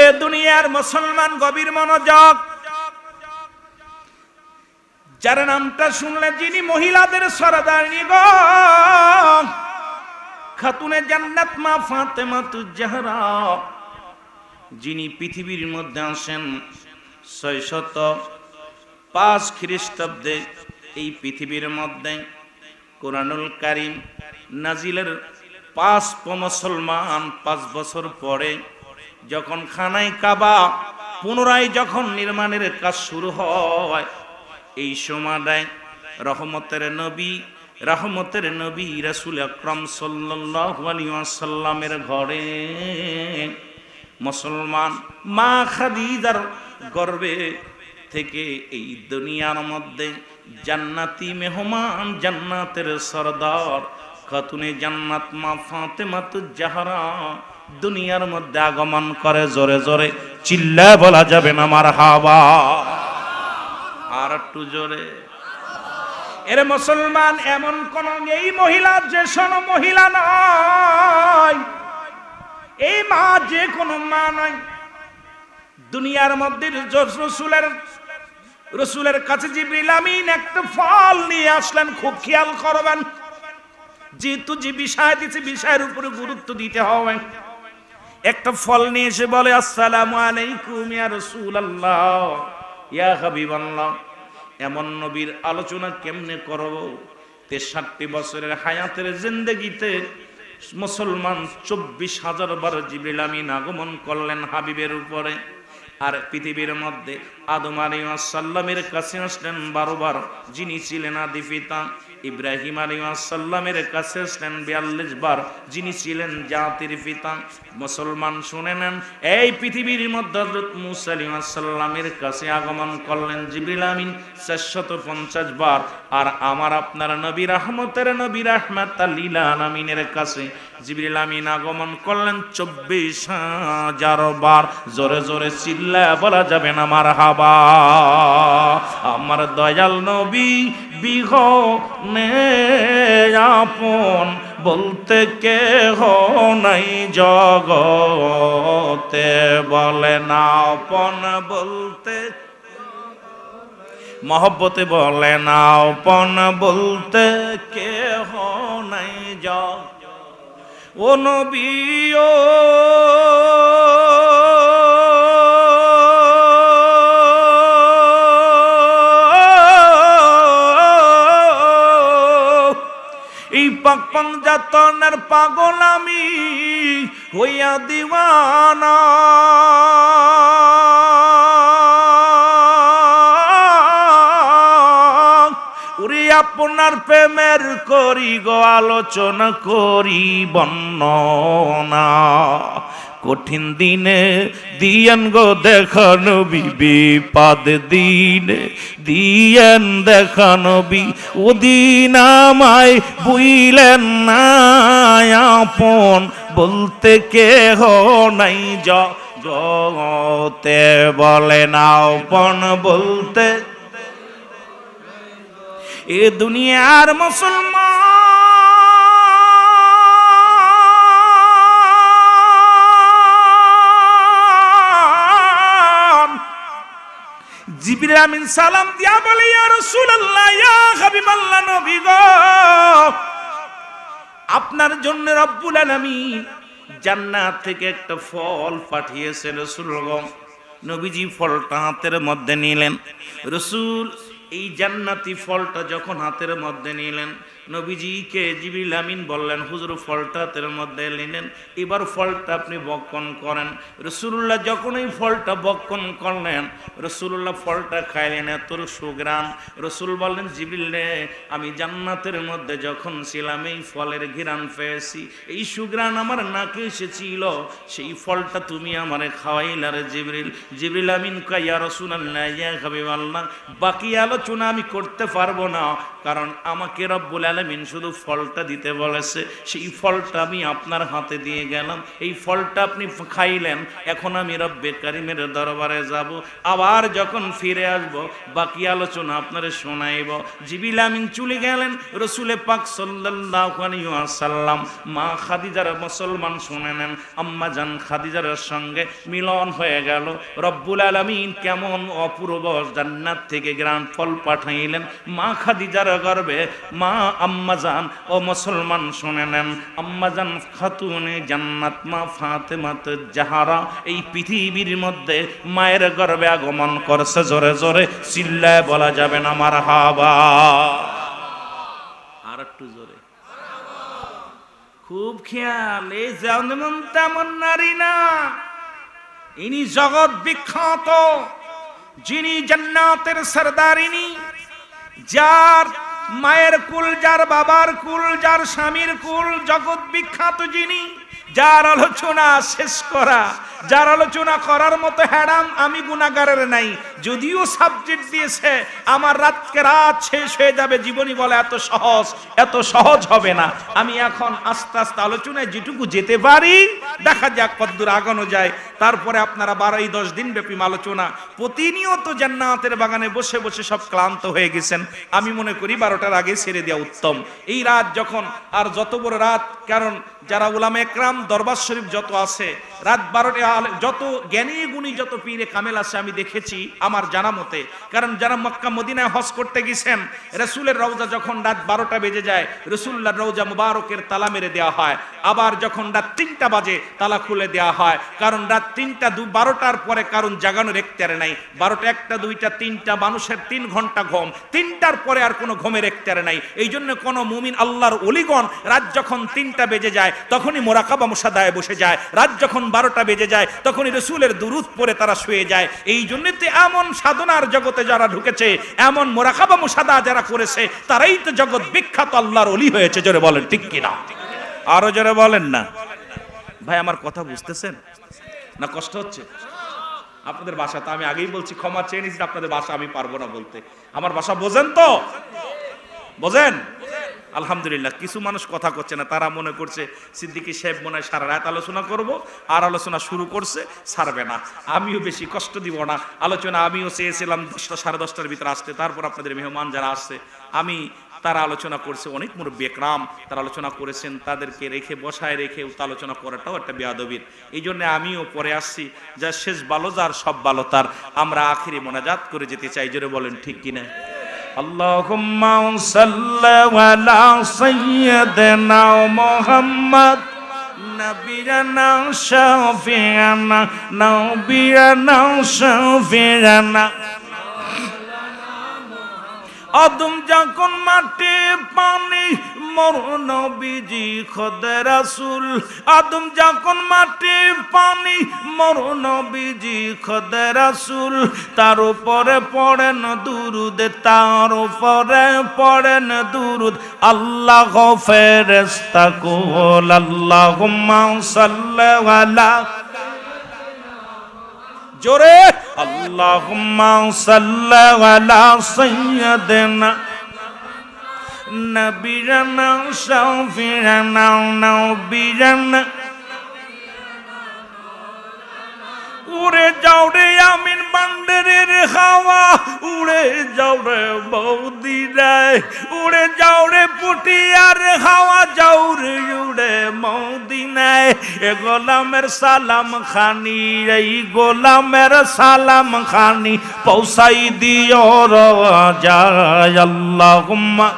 এ দুনিয়ার মুসলমান গভীর মনোযোগ, যার নামটা শুনলে, যিনি মহিলাদের সরদারিনী গো, খাতুনে জান্নাত মা ফাতেমাতু জাহরা, যিনি পৃথিবীর মধ্যে আসেন 605 খ্রিস্টাব্দে। এই পৃথিবীর মধ্যে কোরআনুল কারীম নাজিলের 5 মুসলমান 5 বছর পরে যখন খানায় কাবা পুনরায় যখন নির্মাণের কাজ শুরু হয়, এই সময়টায় রহমতের নবী রহমতের নবী রাসূল আকরাম সাল্লাল্লাহু আলাইহি ওয়াসাল্লামের ঘরে মুসলমান মা খাদিজার গর্ভে থেকে এই দুনিয়ার মধ্যে জান্নাতি মেহমান, জান্নাতের সরদার খাতুনে জান্নাত মা ফাতেমাতুজ জাহরা দুনিয়ার মধ্যে আগমন করে। জোরে জোরে চিল্লায় বলা যাবে না মারহাবা। আর একটু জোরে। এর মুসলমান এমন কোন এই মহিলা যে শোনো মহিলা নয়, এই মা যে কোন মা নয়। দুনিয়ার মধ্যে রসুলের কাছে জিবরিল আমিন একটা ফল নিয়ে আসলেন। খুব খেয়াল করবেন, যেহেতু যে বিষয় দিচ্ছে বিষয়ের উপরে গুরুত্ব দিতে হবে। একটা ফল নিয়ে এসে বলে আসসালামু আলাইকুম ইয়া রাসূলুল্লাহ ইয়া হাবিবাল্লাহ। এমন নবীর আলোচনা কেমনে করব? 63 বছরের হায়াতের জিন্দেগিতে মুসলমান 24,000 বার জিবরিল আমিন আগমন করলেন হাবিবের উপরে। আর পৃথিবীর মধ্যে আদম আলাইহিস সালামের কাছে আসলেন 12 বার, যিনি ছিলেন আদি পিতা। ইব্রাহিম আলাইহিস সালামের কাছে আসলেন 42 বার, যিনি ছিলেন জাতির পিতা। মুসলমান শুনে নেন, এই পৃথিবীর মধ্যে হযরত মূসা আলাইহিস সালামের কাছে আগমন করলেন জিবরিল আমিন 450 বার। আর আমার আপনার নবী রহমতের নবী রাহমাতাল লিল আলামিনের কাছে জিবরিল আমিন আগমন করলেন 24,000 বার। জোরে জোরে চিল্লায় বলা যাবে না মারহাবা। আমার দয়াল নবী বিহনে আপন বলতে কেহ নাই জগতে, বলে না আপন বলতে মহব্বতে, বলে না আপন বলতে কেহ নাই জগতে। ও নবী ও এই পাক পাঞ্জাতনের পাগল আমি হইয়া দিওয়ানা। ওরে আপনার প্রেমের করি গো আলোচনা করি বর্ণনা। কঠিন দিনে দিয়েন গো দেখা নবী, বিপদ দিনে দিয়েন দেখা নবী। ওদিন আমায় বুইলেন না আপন বলতে কেহ নাই জগতে, বলে না আপন বলতে। এ দুনিয়ার মুসলমান জিবরিল আমিন সালাম দিয়া বলে ইয়া রাসূলুল্লাহ ইয়া হাবিবাল্লাহ নবী গো, আপনার জন্য রব্বুল আলামিন জান্নাত থেকে একটা ফল পাঠিয়েছে। রাসূল গো, নবীজি ফলটা হাতের মধ্যে নিলেন। রাসূল এই জান্নাতি ফলটা যখন হাতের মধ্যে নিলেন, নবীজিকে জিবরিল আমিন বললেন হুজুর ফলটা হাতের মধ্যে নিলেন, এবার ফলটা আপনি বক্ষণ করেন। রাসূলুল্লাহ যখন এই ফলটা বক্ষণ করলেন, রাসূলুল্লাহ ফলটা খাইলেন, এত সুঘ্রাণ। রাসূল বললেন জিবরিল রে, আমি জান্নাতের মধ্যে যখন ছিলাম এই ফলের ঘ্রাণ পেয়েছি, এই সুঘ্রাণ আমার নাকে এসেছিল, সেই ফলটা তুমি আমারে খাওয়াইলা রে জিবরিল। জিবরিল আমিন কয় ইয়া রাসূলুল্লাহ ইয়া হাবিবাল্লাহ, বাকি আলোচনা আমি করতে পারবো না, কারণ আমাকে রব্বুল আলামিন শুধু ফলটা দিতে বলেছে। সেই ফলটা আমি আপনার হাতে দিয়ে গেলাম, এই ফলটা আপনি খাইলেন। এখন আমি রব্বে কারিমের দরবারে যাব, আবার যখন ফিরে আসব বাকি আলোচনা আপনারে শোনাইব। জিবরিল আমিন চলে গেলেন। রাসূল পাক সাল্লাল্লাহু আলাইহি ওয়াসাল্লাম মা খাদিজার মুসলমান শুনে নেন, আম্মা জান খাদিজার সঙ্গে মিলন হয়ে গেল। রব্বুল আলামিন কেমন অপূর্ব জান্নাত থেকে গ্রান ফল পাঠাইলেন মা খাদিজার গর্ভে। মা আম্মাজান ও মুসলমান শুনে নেন, আম্মাজান খাতুনে জান্নাত মা ফাতেমাতুজ জাহরা এই পৃথিবীর মধ্যে মায়ের গর্ভে আগমন করছে। জোরে জোরে চিল্লায় বলা যাবে না মারহাবা। আর একটু জোরে, খুব খেয়াল। এই যেমন তেমন নারী না, ইনি জগৎ বিখ্যাত, যিনি জান্নাতের সরদারিনী, যার মায়ের কুল, যার বাবার কুল, যার স্বামীর কুল, জগৎ বিখ্যাত যিনি, যার আলোচনা শেষ করা, যার আলোচনা করার মতো হ্যাডাম আমি গুনাহগারের নাই। যদিও সাবজেক্ট দিয়েছে আমার রাতকে রাত শেষ হয়ে যাবে, জীবনী বলে এত সহজ হবে না। আমি এখন আস্তে আস্তে আলোচনায় যেটুকু যেতে পারি দেখা যাক কতদূর আগানো যায়। তারপরে আপনারা 12-10 দিন ব্যাপী আলোচনা প্রতিনিয়ত জান্নাতের বাগানে বসে বসে সব ক্লান্ত হয়ে গেছেন। আমি মনে করি 12টার আগে ছেড়ে দেওয়া উত্তম। এই রাত যখন আর যত বড় রাত, কারণ যারা উলামা একরাম দরবার শরীফ যত আছে, রাত 12টা যত জ্ঞানী গুণী যত পীরে কামেল আছে আমি দেখেছি আমার জানা মতে। কারণ যারা মক্কা মদিনায় হজ করতে গেছেন, রাসূলের রওজা যখন রাত 12টা বেজে যায় রাসূলুল্লাহর রওজা মুবারকের তালা মেরে দেওয়া হয়। আবার যখন রাত 3টা বাজে তালা খুলে দেওয়া হয়, কারণ রাত 3টা 12টার পরে কারণ জাগানোর এখতিয়ারে নাই। 12টা 1টা 2টা 3টা মানুষের 3 ঘন্টা ঘুম, 3টার পরে আর কোনো ঘুমের এখতিয়ারে নাই। এই জন্য কোনো মুমিন আল্লাহর ওলিগণ রাত যখন 3টা বেজে যায় তখনই মোরাকাবা মুশাহাদায় বসে যায়। রাত যখন 12টা বেজে যায় তখনই রাসূলের দুরূদ পড়ে তারা শুয়ে যায়। এই জন্যই তো এমন সাধনার জগতে যারা ঢুকেছে, এমন মোরাকাবা মুশাহাদা যারা করেছে, তারাই তো জগৎ বিখ্যাত আল্লাহর ওলি হয়েছে। জোরে বলেন ঠিক কিনা? আরো জোরে বলেন না। ভাই আমার কথা বুঝতেছেন না? কষ্ট হচ্ছে আপনাদের ভাষা তো আমি আগেই বলছি, ক্ষমা চেয়ে নিচ্ছি, আপনাদের ভাষা আমি পারবো না বলতে। আমার ভাষা বোঝেন তো? বোঝেন? আলহামদুলিল্লাহ। কিছু মানুষ কথা করছে না, তারা মনে করছে সিদ্দিকী সাহেব মনে হয় সারা রাত আলোচনা করব, আর আলোচনা শুরু করছে, ছাড়বে না। আমিও বেশি কষ্ট দিব না। আলোচনা আমিও চেয়েছিলাম 10টা 10:30টার ভিতরে আসতে, তারপর আপনাদের মেহমান যারা আসছে আমি তারা আলোচনা করছে, অনেক মুরব্বী একরাম তারা আলোচনা করেছেন, তাদেরকে রেখে বসায় রেখে আলোচনা করাটাও একটা বেয়াদবির। এই জন্য আমিও পরে আসছি। যা শেষ ভালো যার সব ভালো তার। আমরা আখিরি মোনাজাত করে যেতে চাই। জোরে বলেন ঠিক কিনা? আল্লাহুম্মা সাল্লি আলা সাইয়্যিদিনা মুহাম্মদ নবিয়ানা শাফিয়ানা নবিয়ানা শাফিয়ানা। আদম যখন মাটি পানি মোর নবীজি খোদা রাসূল, আদম যখন মাটি পানি মোর নবীজি খোদা রাসূল, তার উপরে পড়েন দুরুদ, তার উপরে পড়েন দুরুদ আল্লাহ ফেরেশতা কুল। আল্লাহুম্মা সাল্লি আলা, জোরে আল্লাহুম্মা সাল্লি আলা সাইয়্যিদিনা নবিয়ানা শাফিয়ানা নবিয়ানা। উড়ে যাও রে আমিন বান্দারের হাওয়া, উড়ে যাও রে মদিনায়, উড়ে যাও রে পুটিয়ার হাওয়া, যাও রে উড়ে মদিনায়। এ গোলামের সালাম খানি, এই গোলামের সালাম খানি পৌঁছাই দিও রাজায়। আল্লাহুম্মা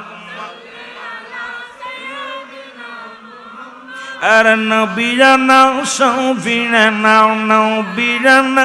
আর নবিয়ানা শাফিয়ানা নবিয়ানা।